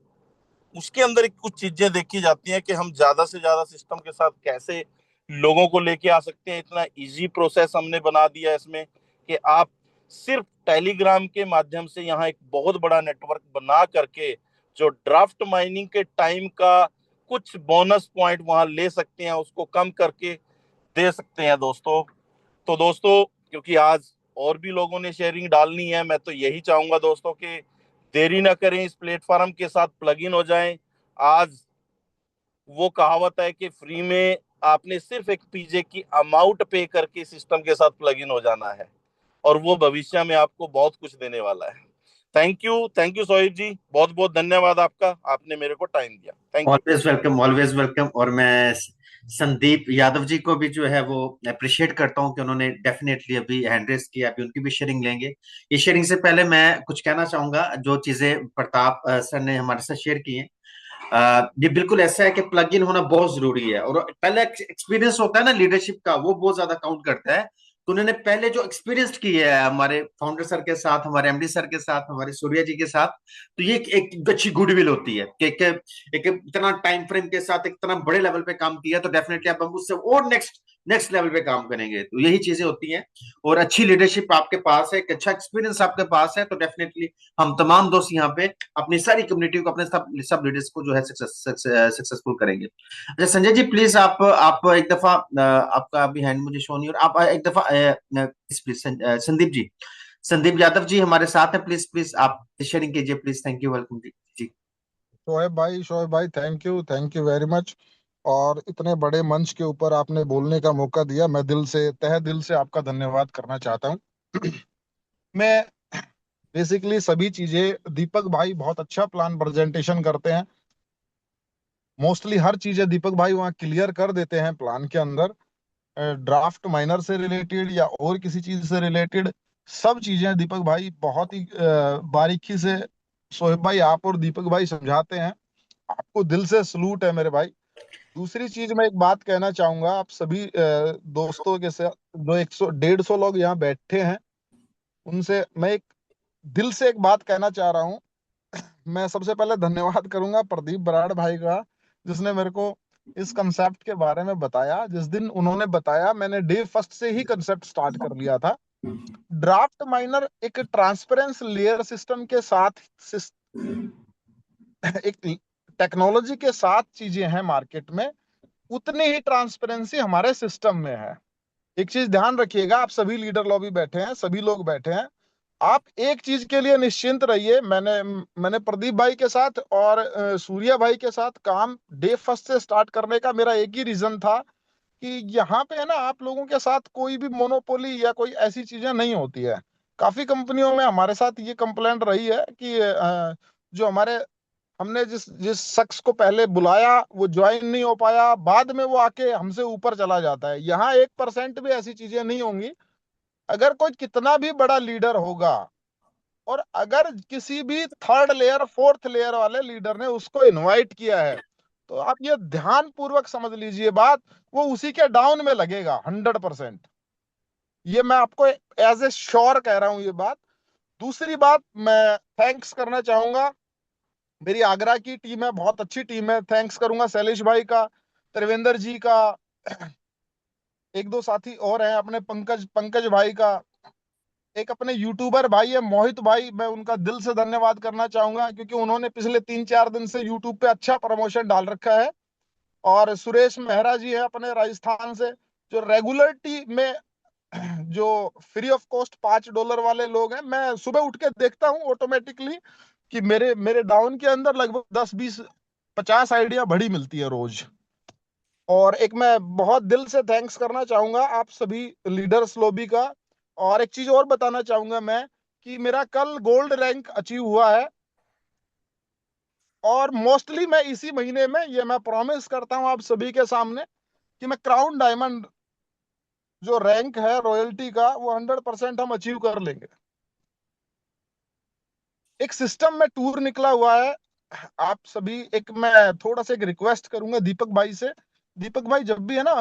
उसके अंदर कुछ चीजें देखी जाती हैं कि हम ज्यादा से ज्यादा सिस्टम के साथ कैसे लोगों को लेके आ सकते हैं। इतना इजी प्रोसेस हमने बना दिया है इसमें कि आप सिर्फ टेलीग्राम के माध्यम से यहाँ एक बहुत बड़ा नेटवर्क बना करके जो ड्राफ्ट माइनिंग के टाइम का कुछ बोनस पॉइंट वहां ले सकते हैं, उसको कम करके दे सकते हैं दोस्तों। तो दोस्तों क्योंकि आज और भी लोगों ने शेयरिंग डालनी है, मैं तो यही चाहूंगा दोस्तों कि देरी ना करें, इस प्लेटफॉर्म के साथ प्लग इन हो जाएं। आज वो कहावत है कि फ्री में आपने सिर्फ एक पीजे की अमाउंट पे करके सिस्टम के साथ प्लग इन हो जाना है, और वो भविष्य में आपको बहुत कुछ देने वाला है। थैंक यू सोहिब जी, बहुत बहुत धन्यवाद आपका, आपने मेरे को टाइम दिया। Thank you. Always welcome, always welcome. और मैं संदीप यादव जी को भी जो है वो अप्रिशिएट करता हूँ कि उन्होंने डेफिनेटली अभी हैंड रेस किया, अभी उनकी भी शेयरिंग लेंगे। ये शेयरिंग से पहले मैं कुछ कहना चाहूंगा, जो चीजें प्रताप सर ने हमारे साथ शेयर की हैं, ये बिल्कुल ऐसा है कि प्लग इन होना बहुत जरूरी है। और पहले एक्सपीरियंस होता है ना लीडरशिप का, वो बहुत ज्यादा काउंट करता है। तो उन्होंने पहले जो एक्सपीरियंस की है हमारे फाउंडर सर के साथ, हमारे एमडी सर के साथ, हमारे सूर्या जी के साथ, तो ये एक अच्छी गुडविल होती है कि एक इतना टाइम फ्रेम के साथ एक इतना बड़े लेवल पे काम किया, तो डेफिनेटली अब हम उससे और नेक्स्ट लेवल पे काम करेंगे। तो यही चीजें होती हैं। और अच्छी लीडरशिप आपके पास है, एक अच्छा एक्सपीरियंस आपके पास है, तो डेफिनेटली हम तमाम दोस्त यहाँ पे अपनी सारी कम्युनिटी को, अपने सब लीडर्स को जो है सक्सेसफुल करेंगे। अच्छा संजय जी प्लीज, आप एक दफा आपका अभी हैंड मुझे शो नहीं, और आप एक दफा प्लीज संदीप जी, संदीप यादव जी हमारे साथ हैं, प्लीज प्लीज आप शेयरिंग कीजिए प्लीज। थैंक यू, वेलकम जी। शोएब भाई थैंक यू वेरी मच। और इतने बड़े मंच के ऊपर आपने बोलने का मौका दिया, मैं तहे दिल से आपका धन्यवाद करना चाहता हूँ। मैं बेसिकली सभी चीजें, दीपक भाई बहुत अच्छा प्लान प्रेजेंटेशन करते हैं, मोस्टली हर चीजें दीपक भाई वहाँ क्लियर कर देते हैं प्लान के अंदर। ड्राफ्ट माइनर से रिलेटेड या और किसी चीज से रिलेटेड सब चीजें दीपक भाई बहुत ही बारीकी से शोएब भाई आप और दीपक भाई समझाते हैं। आपको दिल से सलूट है मेरे भाई। दूसरी चीज मैं एक बात कहना चाहूंगा, आप सभी दोस्तों के साथ जो 100-150 लोग यहाँ बैठे हैं, उनसे मैं एक दिल से एक बात कहना चाह रहा हूँ। मैं सबसे पहले धन्यवाद करूंगा प्रदीप बराड़ भाई का, जिसने मेरे को इस कंसेप्ट के बारे में बताया। जिस दिन उन्होंने बताया, मैंने डे फर्स्ट से ही कंसेप्ट स्टार्ट कर लिया था। ड्राफ्ट माइनर एक ट्रांसपेरेंस लेयर सिस्टम के साथ एक टेक्नोलॉजी के साथ चीजें हैं मार्केट में, उतनी ही ट्रांसपेरेंसी हमारे सिस्टम में है। एक चीज ध्यान रखिएगा, आप सभी लीडर लॉबी बैठे हैं, सभी लोग बैठे हैं, आप एक चीज के लिए निश्चिंत रहिए। मैंने प्रदीप भाई के साथ और सूर्या भाई के साथ काम डे फर्स्ट से स्टार्ट करने का मेरा एक ही रीजन था कि यहाँ पे है ना, आप लोगों के साथ कोई भी मोनोपोली या कोई ऐसी चीजें नहीं होती है। काफी कंपनियों में हमारे साथ ये कंप्लेंट रही है कि जो हमारे हमने जिस जिस शख्स को पहले बुलाया वो ज्वाइन नहीं हो पाया, बाद में वो आके हमसे ऊपर चला जाता है। यहाँ 1% भी ऐसी चीजें नहीं होंगी। अगर कोई कितना भी बड़ा लीडर होगा और अगर किसी भी थर्ड लेयर फोर्थ लेयर वाले लीडर ने उसको इनवाइट किया है, तो आप ये ध्यान पूर्वक समझ लीजिए बात, वो उसी के डाउन में लगेगा 100%। ये मैं आपको एज ए श्योर कह रहा हूं ये बात। दूसरी बात, मैं थैंक्स करना चाहूंगा, मेरी आगरा की टीम है, बहुत अच्छी टीम है। थैंक्स करूंगा शैलेश भाई का, त्रिवेंद्र जी का, एक दो साथी और हैं अपने, पंकज पंकज भाई का, एक अपने यूट्यूबर भाई है मोहित भाई, मैं उनका दिल से धन्यवाद करना चाहूंगा क्योंकि उन्होंने पिछले 3-4 दिन से यूट्यूब पे अच्छा प्रमोशन डाल रखा है। और सुरेश मेहरा जी है अपने राजस्थान से, जो रेगुलरिटी में जो फ्री ऑफ कॉस्ट $5 वाले लोग हैं। मैं सुबह उठ के देखता हूँ ऑटोमेटिकली कि मेरे मेरे डाउन के अंदर लगभग 10-20-50 आइडिया बड़ी मिलती है रोज। और एक मैं बहुत दिल से थैंक्स करना चाहूंगा आप सभी लीडर्स लॉबी का। और एक चीज और बताना चाहूंगा मैं कि मेरा कल गोल्ड रैंक अचीव हुआ है, और मोस्टली मैं इसी महीने में, ये मैं प्रॉमिस करता हूं आप सभी के सामने, कि मैं क्राउन डायमंड जो रैंक है रॉयल्टी का, वो 100% हम अचीव कर लेंगे। एक सिस्टम में टूर निकला हुआ है। आप सभी, एक मैं थोड़ा सा एक रिक्वेस्ट करूंगा दीपक भाई से। दीपक भाई, जब भी है ना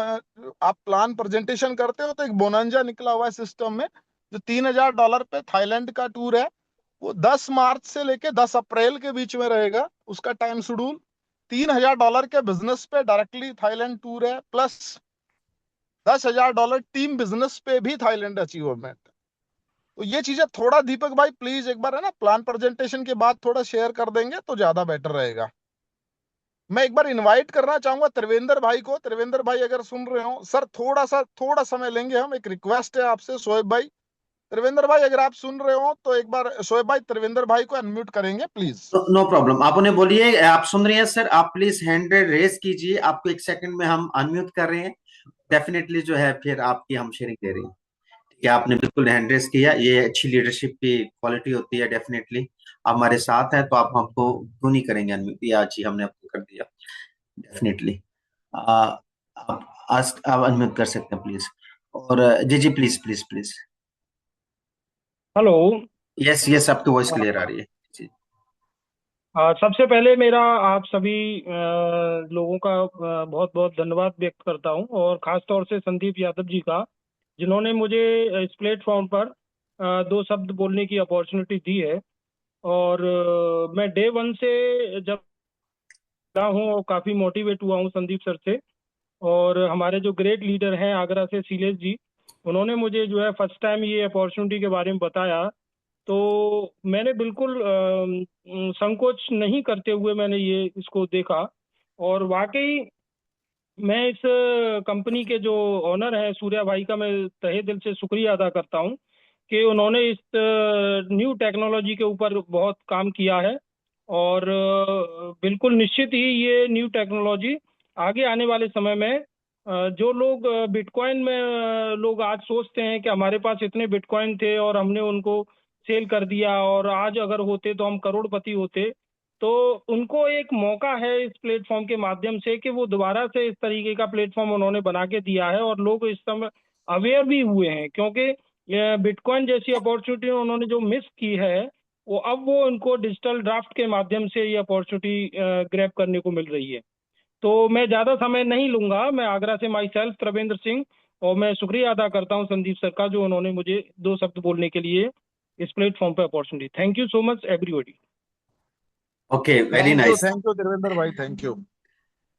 आप प्लान प्रेजेंटेशन करते हो, तो एक बोनांजा निकला हुआ है सिस्टम में, जो $3000 पे थाईलैंड का टूर है। वो 10 मार्च से लेके 10 अप्रैल के बीच में रहेगा उसका टाइम शेड्यूल। $3000 के बिजनेस पे डायरेक्टली थाईलैंड टूर है, प्लस $10,000 टीम बिजनेस पे भी थाईलैंड अचीवमेंट। तो ये चीजें थोड़ा दीपक भाई प्लीज एक बार है ना प्लान प्रेजेंटेशन के बाद थोड़ा शेयर कर देंगे तो ज्यादा बेटर रहेगा। मैं एक बार इनवाइट करना चाहूंगा त्रिवेंद्र भाई को। त्रिवेंद्र भाई अगर सुन रहे हो सर, थोड़ा समय लेंगे हम, एक रिक्वेस्ट है आपसे शोएब भाई। त्रिवेंद्र भाई अगर आप सुन रहे हो तो एक बार शोएब भाई त्रिवेंद्र भाई को अनम्यूट करेंगे प्लीज। नो प्रॉब्लम, आप उन्हें बोलिए, आप सुन रहे हैं सर, आप प्लीज हैंड रेस कीजिए, आपको 1 सेकंड में हम अनम्यूट कर रहे हैं। डेफिनेटली जो है फिर आपकी हम शेयरिंग दे रही हैं। ठीक है, आपने बिल्कुल हैंड रेस किया, ये अच्छी लीडरशिप की क्वालिटी होती है। डेफिनेटली आप हमारे साथ हैं तो आप हमको क्यों नहीं करेंगे अनम्यूट? या जी, हमने आपको कर दिया। डेफिनेटली आप अनम्यूट कर सकते हैं प्लीज। और जी जी, please please please. Hello. Yes yes, आपकी वॉइस क्लियर आ रही है जी। सबसे पहले मेरा आप सभी लोगों का बहुत बहुत धन्यवाद व्यक्त करता हूं, और खास तौर से संदीप यादव जी का, जिन्होंने मुझे इस प्लेटफॉर्म पर 2 शब्द बोलने की अपॉर्चुनिटी दी है। और मैं डे 1 से जब रहा हूँ और काफ़ी मोटिवेट हुआ हूँ संदीप सर से। और हमारे जो ग्रेट लीडर हैं आगरा से शैलेश जी, उन्होंने मुझे जो है फर्स्ट टाइम ये अपॉर्चुनिटी के बारे में बताया, तो मैंने बिल्कुल संकोच नहीं करते हुए मैंने ये इसको देखा। और वाकई मैं इस कंपनी के जो ओनर हैं सूर्या भाई का मैं तहे दिल से शुक्रिया अदा करता हूं कि उन्होंने इस न्यू टेक्नोलॉजी के ऊपर बहुत काम किया है। और बिल्कुल निश्चित ही ये न्यू टेक्नोलॉजी आगे आने वाले समय में जो लोग बिटकॉइन में लोग आज सोचते हैं कि हमारे पास इतने बिटकॉइन थे और हमने उनको सेल कर दिया और आज अगर होते तो हम करोड़पति होते, तो उनको एक मौका है इस प्लेटफॉर्म के माध्यम से कि वो दोबारा से इस तरीके का प्लेटफॉर्म उन्होंने बना के दिया है। और लोग इस समय अवेयर भी हुए हैं, क्योंकि बिटकॉइन जैसी अपॉर्चुनिटी उन्होंने जो मिस की है, वो अब वो उनको डिजिटल ड्राफ्ट के माध्यम से ये अपॉर्चुनिटी ग्रैब करने को मिल रही है। तो मैं ज़्यादा समय नहीं लूंगा। मैं आगरा से माई सेल्फ त्रिवेंद्र सिंह, और मैं शुक्रिया अदा करता हूं संदीप सर का, जो उन्होंने मुझे 2 शब्द बोलने के लिए इस प्लेटफॉर्म पे opportunity. Thank you so much everybody. Okay, very nice. Thank you Devendra भाई, thank you.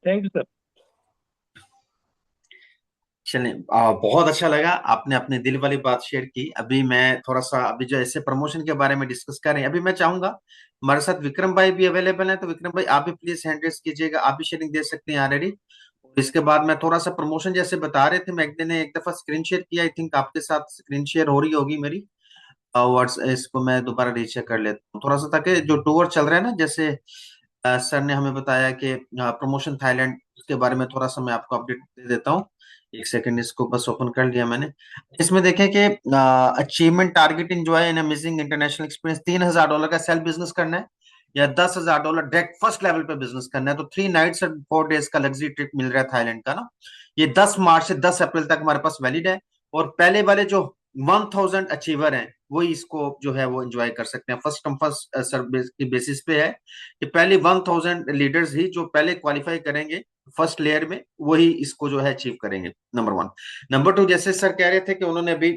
Thank you sir. चलिए, बहुत अच्छा लगा, आपने अपने दिल वाली बात शेयर की। अभी मैं थोड़ा सा, अभी जो ऐसे प्रमोशन के बारे में डिस्कस कर रहे हैं, अभी मैं चाहूंगा हमारे साथ विक्रम भाई भी अवेलेबल है, तो विक्रम भाई आप भी प्लीज हैंड रेस कीजिएगा, आप भी शेयरिंग दे सकते हैं ऑलरेडी। इसके बाद मैं थोड़ा सा प्रमोशन जैसे बता रहे थे, मैं एक दिन एक दफा स्क्रीन शेयर किया, आई थिंक आपके साथ स्क्रीन शेयर हो रही होगी मेरी। वर्ड्स इसको मैं दोबारा रीचेक कर लेता हूँ थोड़ा सा, ताकि जो टूर चल रहा है ना, जैसे सर ने हमें बताया कि प्रमोशन थाईलैंड, उसके बारे में थोड़ा सा मैं आपको अपडेट दे देता हूँ। एक सेकंड, इसको बस ओपन कर लिया मैंने। इसमें देखें कि achievement target enjoy an amazing international experience, $3,000 का सेल्फ बिजनेस करना है, या $10,000 डायरेक्ट फर्स्ट लेवल पे बिजनेस करना है, तो 3 नाइट्स और 4 डेज का लग्जरी ट्रिप मिल रहा है थाईलैंड का ना। ये 10 मार्च से 10 अप्रैल तक हमारे पास वैलिड है। और पहले वाले जो 1000 अचीवर हैं, वही इसको जो है वो एंजॉय कर सकते हैं। फर्स्ट कम फर्स्ट सर्विस की बेसिस पे है कि पहले 1000 लीडर्स ही जो पहले क्वालिफाई करेंगे फर्स्ट लेयर में, वही इसको जो है अचीव करेंगे, नंबर 1। नंबर 2, जैसे सर कह रहे थे कि उन्होंने अभी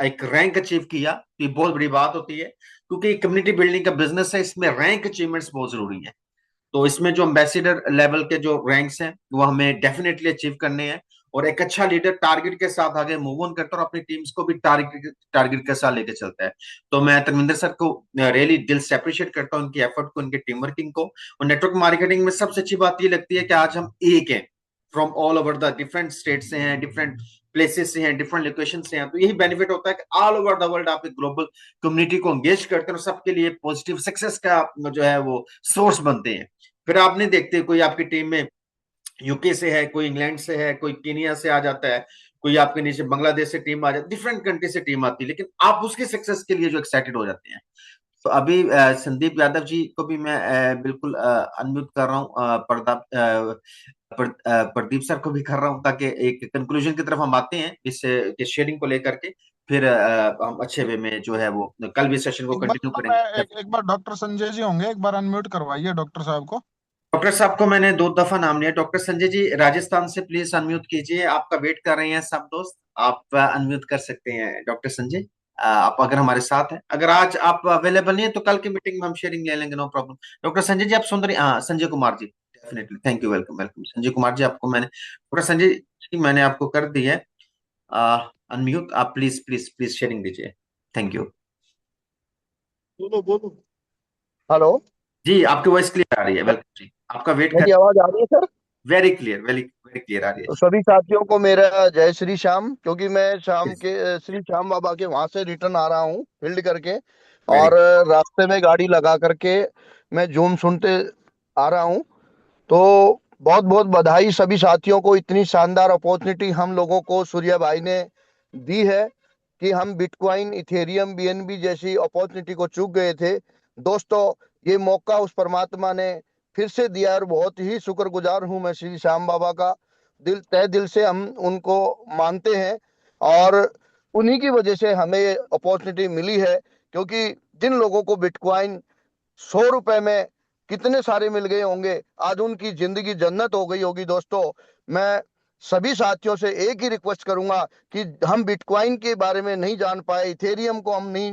एक रैंक अचीव किया, तो ये बहुत बड़ी बात होती है, क्योंकि कम्युनिटी बिल्डिंग का बिजनेस है, इसमें रैंक अचीवमेंट्स बहुत जरूरी है। तो इसमें जो एम्बेसिडर लेवल के जो रैंक्स हैं, वो हमें डेफिनेटली अचीव करने हैं। और एक अच्छा लीडर टारगेट के साथ आगे मूव ऑन करता है, और अपनी टीम्स को भी टारगेट के साथ लेके चलता है। तो मैं धर्मेंद्र सर को रियली दिल से अप्रिशिएट करता हूँ, उनकी एफर्ट को, उनकी टीम वर्किंग को। और नेटवर्क मार्केटिंग में सबसे अच्छी बात ये लगती है कि आज हम एक हैं, from all over the different state से हैं, डिफरेंट प्लेसेस से हैं, डिफरेंट लोकेशन से हैं। तो यही बेनिफिट होता है कि ऑल ओवर द वर्ल्ड आप एक ग्लोबल कम्युनिटी को एंगेज करते हैं, और सबके लिए पॉजिटिव सक्सेस का जो है वो सोर्स बनते हैं। फिर आप नहीं देखते कोई आपकी टीम में यूके से है, कोई इंग्लैंड से है, कोई केनिया से आ जाता है, कोई आपके नीचे बांग्लादेश से टीम आ जाती है, डिफरेंट कंट्री से टीम आती है, लेकिन आप उसके सक्सेस के लिए जो एक्साइटेड हो जाते हैं। तो अभी संदीप यादव जी को भी मैं बिल्कुल अनम्यूट कर रहा हूँ, प्रदीप सर को भी कर रहा हूँ, ताकि एक कंक्लूजन की तरफ हम आते हैं इस शेयरिंग को लेकर के। फिर हम अच्छे वे में जो है वो कल भी सेशन को एक कंटिन्यू बार करेंगे। एक बार डॉक्टर संजय जी होंगे, एक बार अनम्यूट करवाइए डॉक्टर साहब को। डॉक्टर साहब को मैंने 2 दफा नाम लिया। डॉक्टर संजय जी राजस्थान से प्लीज अनम्यूट कीजिए, आपका वेट कर रहे हैं सब दोस्त, आप अनम्यूट कर सकते हैं डॉक्टर संजय। आप अगर हमारे साथ हैं, अगर आज आप अवेलेबल नहीं है, तो कल की मीटिंग में हम शेयरिंग ले लेंगे, no problem. Doctor Sanjay ji आप सुन रहे हैं? हाँ, Sanjay Kumar ji, definitely, thank you, welcome welcome Sanjay Kumar ji, आपको मैंने, डॉक्टर संजय जी मैंने आपको कर दी है अनम्यूट, आप प्लीज प्लीज प्लीज शेयरिंग दीजिए, थैंक यू। बोलो बोलो। हेलो। जी, आपकी वॉइस क्लियर आ रही है, वेलकम जी, आपका वेट कर, मेरी आवाज आ रही है sir? Very clear, very very clear आ रही तो सभी साथियों को मेरा जय श्री श्याम, क्योंकि मैं शाम है। के श्री श्याम बाबा के वहां से रिटर्न आ रहा हूँ फील्ड करके, वेरी, और रास्ते में गाड़ी लगा करके मैं जूम सुनते आ रहा हूँ। तो बहुत बहुत बधाई सभी साथियों को, इतनी शानदार अपॉर्चुनिटी हम लोगों को सूर्या भाई ने दी है कि हम बिटकॉइन, इथेरियम, बीएनबी जैसी अपॉर्चुनिटी को चूक गए थे। दोस्तों, ये मौका उस परमात्मा ने फिर से दिया, और बहुत ही शुक्रगुजार हूं मैं श्री श्याम बाबा का, दिल तहे दिल से हम उनको मानते हैं, और उन्हीं की वजह से हमें ये अपॉर्चुनिटी मिली है। क्योंकि जिन लोगों को बिटकॉइन 100 रुपए में कितने सारे मिल गए होंगे, आज उनकी जिंदगी जन्नत हो गई होगी। दोस्तों, मैं सभी साथियों से एक ही रिक्वेस्ट करूंगा कि हम बिटकॉइन के बारे में नहीं जान पाए, इथेरियम को हम नहीं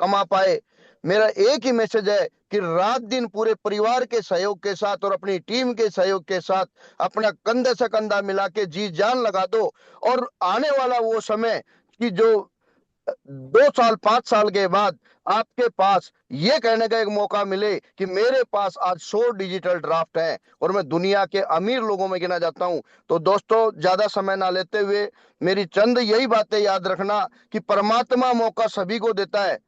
कमा पाए, मेरा एक ही मैसेज है कि रात दिन पूरे परिवार के सहयोग के साथ और अपनी टीम के सहयोग के साथ अपना कंधे से कंधा मिला के जी जान लगा दो, और आने वाला वो समय कि जो 2 साल 5 साल के बाद आपके पास ये कहने का एक मौका मिले कि मेरे पास आज 100 डिजिटल ड्राफ्ट हैं और मैं दुनिया के अमीर लोगों में गिना जाता हूं। तो दोस्तों, ज्यादा समय ना लेते हुए मेरी चंद यही बातें याद रखना कि परमात्मा मौका सभी को देता है,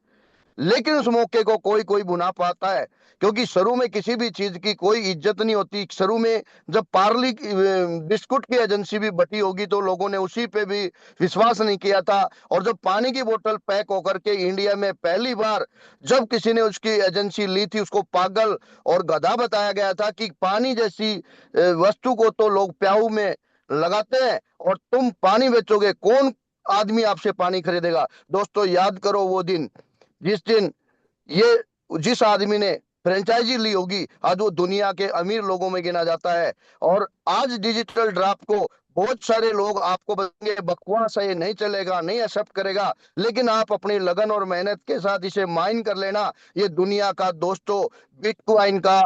लेकिन उस मौके को कोई कोई भुना पाता है। क्योंकि शुरू में किसी भी चीज की कोई इज्जत नहीं होती। शुरू में जब पार्ली बिस्कुट की एजेंसी भी बटी होगी तो लोगों ने उसी पे भी विश्वास नहीं किया था, और जब पानी की बोतल पैक होकर के इंडिया में पहली बार जब किसी ने उसकी एजेंसी ली थी, उसको पागल और गधा बताया गया था कि पानी जैसी वस्तु को तो लोग प्याऊ में लगाते हैं और तुम पानी बेचोगे, कौन आदमी आपसे पानी खरीदेगा। दोस्तों, याद करो वो दिन जिस दिन ये जिस आदमी ने फ्रेंचाइजी ली होगी, आज वो दुनिया के अमीर लोगों में गिना जाता है। और आज डिजिटल ड्राफ्ट को बहुत सारे लोग आपको बोलेंगे बकवास है, ये नहीं चलेगा, नहीं एक्सेप्ट करेगा, लेकिन आप अपनी लगन और मेहनत के साथ इसे माइन कर लेना। ये दुनिया का दोस्तों बिटकॉइन का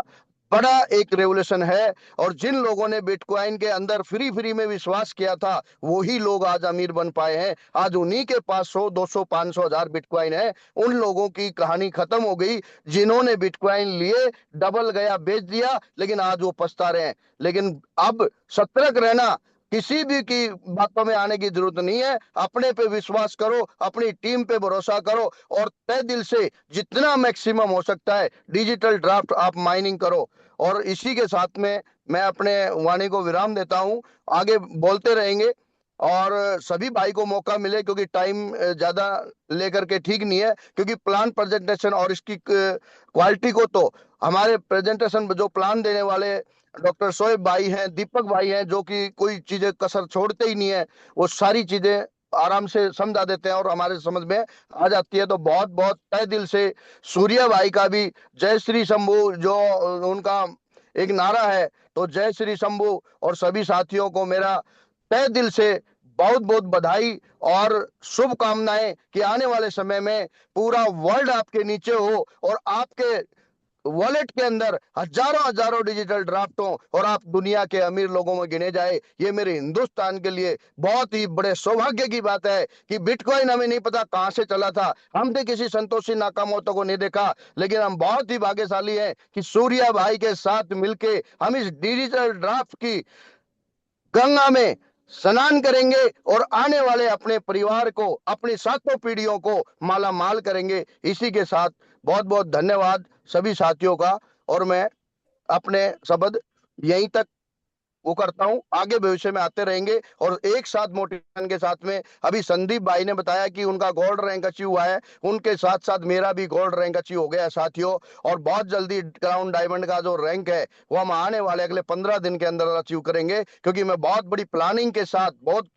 बड़ा एक रेवोल्यूशन है। और जिन लोगों ने बिटकॉइन के अंदर फ्री फ्री में विश्वास किया था, वही लोग आज अमीर बन पाए हैं। आज उन्हीं के पास 100 200 500 हजार बिटकॉइन है। उन लोगों की कहानी खत्म हो गई जिन्होंने बिटकॉइन लिए, डबल गया बेच दिया, लेकिन आज वो पछता रहे हैं। लेकिन अब सतर्क रहना, किसी भी की बातों में आने की जरूरत नहीं है। अपने पे विश्वास करो, अपनी टीम पे भरोसा करो और तय दिल से जितना मैक्सिमम हो सकता है डिजिटल ड्राफ्ट आप माइनिंग करो। और इसी के साथ में मैं अपने वाणी को विराम देता हूं। आगे बोलते रहेंगे और सभी भाई को मौका मिले, क्योंकि टाइम ज्यादा लेकर के ठीक नहीं है, क्योंकि प्लान प्रेजेंटेशन और इसकी क्वालिटी को तो हमारे प्रेजेंटेशन जो प्लान देने वाले डॉक्टर शोएब भाई हैं, दीपक भाई हैं, जो कि कोई चीजें कसर छोड़ते ही नहीं है, वो सारी चीजें आराम से समझा देते हैं और हमारे समझ में आ जाती है। तो बहुत बहुत तहे दिल से सूर्या भाई का भी जय श्री शंभू जो उनका एक नारा है, तो जय श्री शंभू और सभी साथियों को मेरा तहे दिल से बहुत बहुत बधाई और शुभकामनाएं कि आने वाले समय में पूरा वर्ल्ड आपके नीचे हो और आपके वॉलेट के अंदर हजारों हजारों डिजिटल ड्राफ्ट हो और आप दुनिया के अमीर लोगों में गिने जाए। ये मेरे हिंदुस्तान के लिए बहुत ही बड़े सौभाग्य की बात है कि बिटकॉइन हमें नहीं पता कहां से चला था, हमने किसी संतोषी नाकामोतो को नहीं देखा, लेकिन हम बहुत ही भाग्यशाली हैं कि सूर्या भाई के साथ मिलके हम इस डिजिटल ड्राफ्ट की गंगा में स्नान करेंगे और आने वाले अपने परिवार को, अपनी सातों पीढ़ियों को माला माल करेंगे। इसी के साथ बहुत बहुत धन्यवाद सभी साथियों का और मैं अपने शब्द यहीं तक वो करता हूं। आगे भविष्य में आते रहेंगे और एक साथ मोटिवेशन के साथ में अभी संदीप भाई ने बताया कि उनका गोल्ड रैंक अचीव हुआ है, उनके साथ साथ मेरा भी गोल्ड रैंक अचीव हो गया है साथियों। और बहुत जल्दी क्राउन डायमंड का जो रैंक है वो हम आने वाले अगले 15 दिन के अंदर अचीव करेंगे, क्योंकि मैं बहुत बड़ी प्लानिंग के साथ, बहुत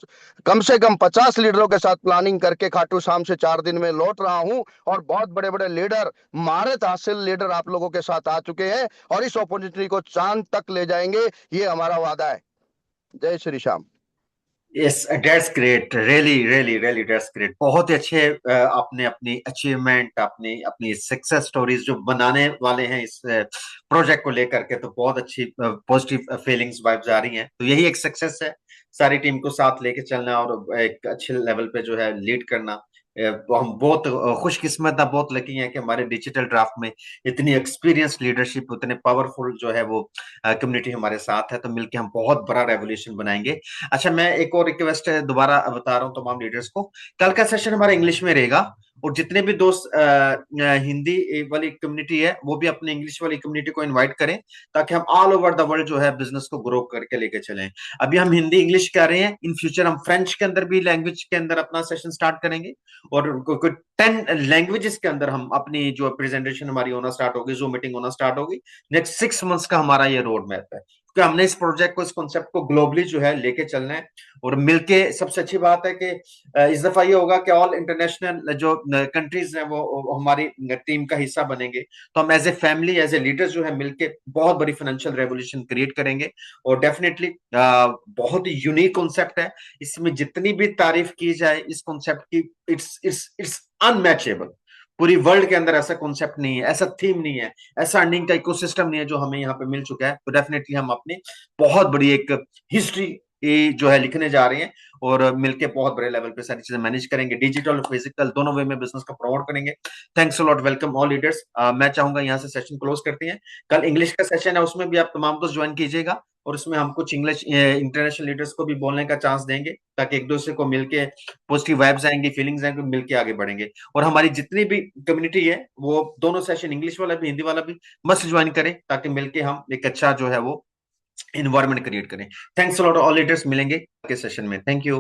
कम से कम 50 लीडरों के साथ प्लानिंग करके खाटू श्याम से 4 दिन में लौट रहा हूं। और बहुत बड़े बड़े लीडर, महारत हासिल लीडर आप लोगों के साथ आ चुके हैं और इस अपॉर्चुनिटी को चांद तक ले जाएंगे, ये हमारा वादा है। जय Shri Shyam. Yes, that's great. Really, that's great. बहुत ही अच्छे आपने अपनी अचीवमेंट, अपनी अपनी सक्सेस स्टोरीज जो बनाने वाले हैं इस प्रोजेक्ट को लेकर के, तो बहुत अच्छी पॉजिटिव फीलिंग्स वाइब्स आ रही हैं। तो यही एक सक्सेस है, सारी टीम को साथ लेके चलना और एक अच्छे लेवल पे जो है लीड करना। हम बहुत खुशकिस्मत है, बहुत लकी हैं कि हमारे डिजिटल ड्राफ्ट में इतनी एक्सपीरियंस लीडरशिप, उतने पावरफुल जो है वो कम्युनिटी हमारे साथ है। तो मिलके हम बहुत बड़ा रेवोल्यूशन बनाएंगे। अच्छा, मैं एक और रिक्वेस्ट दोबारा बता रहा हूँ तमाम लीडर्स को, कल का सेशन हमारा इंग्लिश में रहेगा और जितने भी दोस्त हिंदी वाली कम्युनिटी है वो भी अपने इंग्लिश वाली कम्युनिटी को इनवाइट करें, ताकि हम ऑल ओवर द वर्ल्ड जो है बिजनेस को ग्रो करके लेके चलें। अभी हम हिंदी इंग्लिश कर रहे हैं, इन फ्यूचर हम फ्रेंच के अंदर भी लैंग्वेज के अंदर अपना सेशन स्टार्ट करेंगे और 10 लैंग्वेजेस के अंदर हम अपनी जो प्रेजेंटेशन हमारी होना स्टार्ट होगी, जो मीटिंग होना स्टार्ट होगी। नेक्स्ट 6 मंथ्स का हमारा ये रोड मैप है, क्योंकि हमने इस प्रोजेक्ट को, इस कॉन्सेप्ट को ग्लोबली जो है लेके चलना है। और मिलके सबसे अच्छी बात है कि इस दफा ये होगा कि ऑल इंटरनेशनल जो कंट्रीज हैं वो हमारी टीम का हिस्सा बनेंगे। तो हम as a family, as a leaders जो है मिलके बहुत बड़ी फाइनेंशियल रेवोल्यूशन क्रिएट करेंगे। और डेफिनेटली बहुत ही यूनिक कॉन्सेप्ट है, इसमें जितनी भी तारीफ की जाए इस कॉन्सेप्ट की, इट्स अनमैचेबल। पूरी वर्ल्ड के अंदर ऐसा कॉन्सेप्ट नहीं है, ऐसा थीम नहीं है, ऐसा अर्निंग का इकोसिस्टम नहीं है जो हमें यहाँ पे मिल चुका है। तो डेफिनेटली हम अपनी बहुत बड़ी एक हिस्ट्री जो है लिखने जा रहे हैं और मिलके बहुत बड़े लेवल पे सारी चीजें मैनेज करेंगे, डिजिटल और फिजिकल दोनों वे में बिजनेस को प्रमोट करेंगे। Thanks a lot, welcome all leaders. मैं चाहूंगा यहाँ से सेशन क्लोज करते हैं। कल इंग्लिश का सेशन है, उसमें भी आप तमाम दोस्त ज्वाइन कीजिएगा और उसमें हम कुछ इंग्लिश इंटरनेशनल लीडर्स को भी बोलने का चांस देंगे, ताकि एक दूसरे को मिलके पॉजिटिव वाइब्स आएंगी, फीलिंग्स आएंगे, मिलके आगे बढ़ेंगे। और हमारी जितनी भी कम्युनिटी है वो दोनों सेशन, इंग्लिश वाला भी हिंदी वाला भी, मस्ट ज्वाइन करें, ताकि मिलके हम एक अच्छा जो है वो इन्वायरमेंट क्रिएट करें। Thanks a lot all leaders, मिलेंगे के सेशन में। Thank you.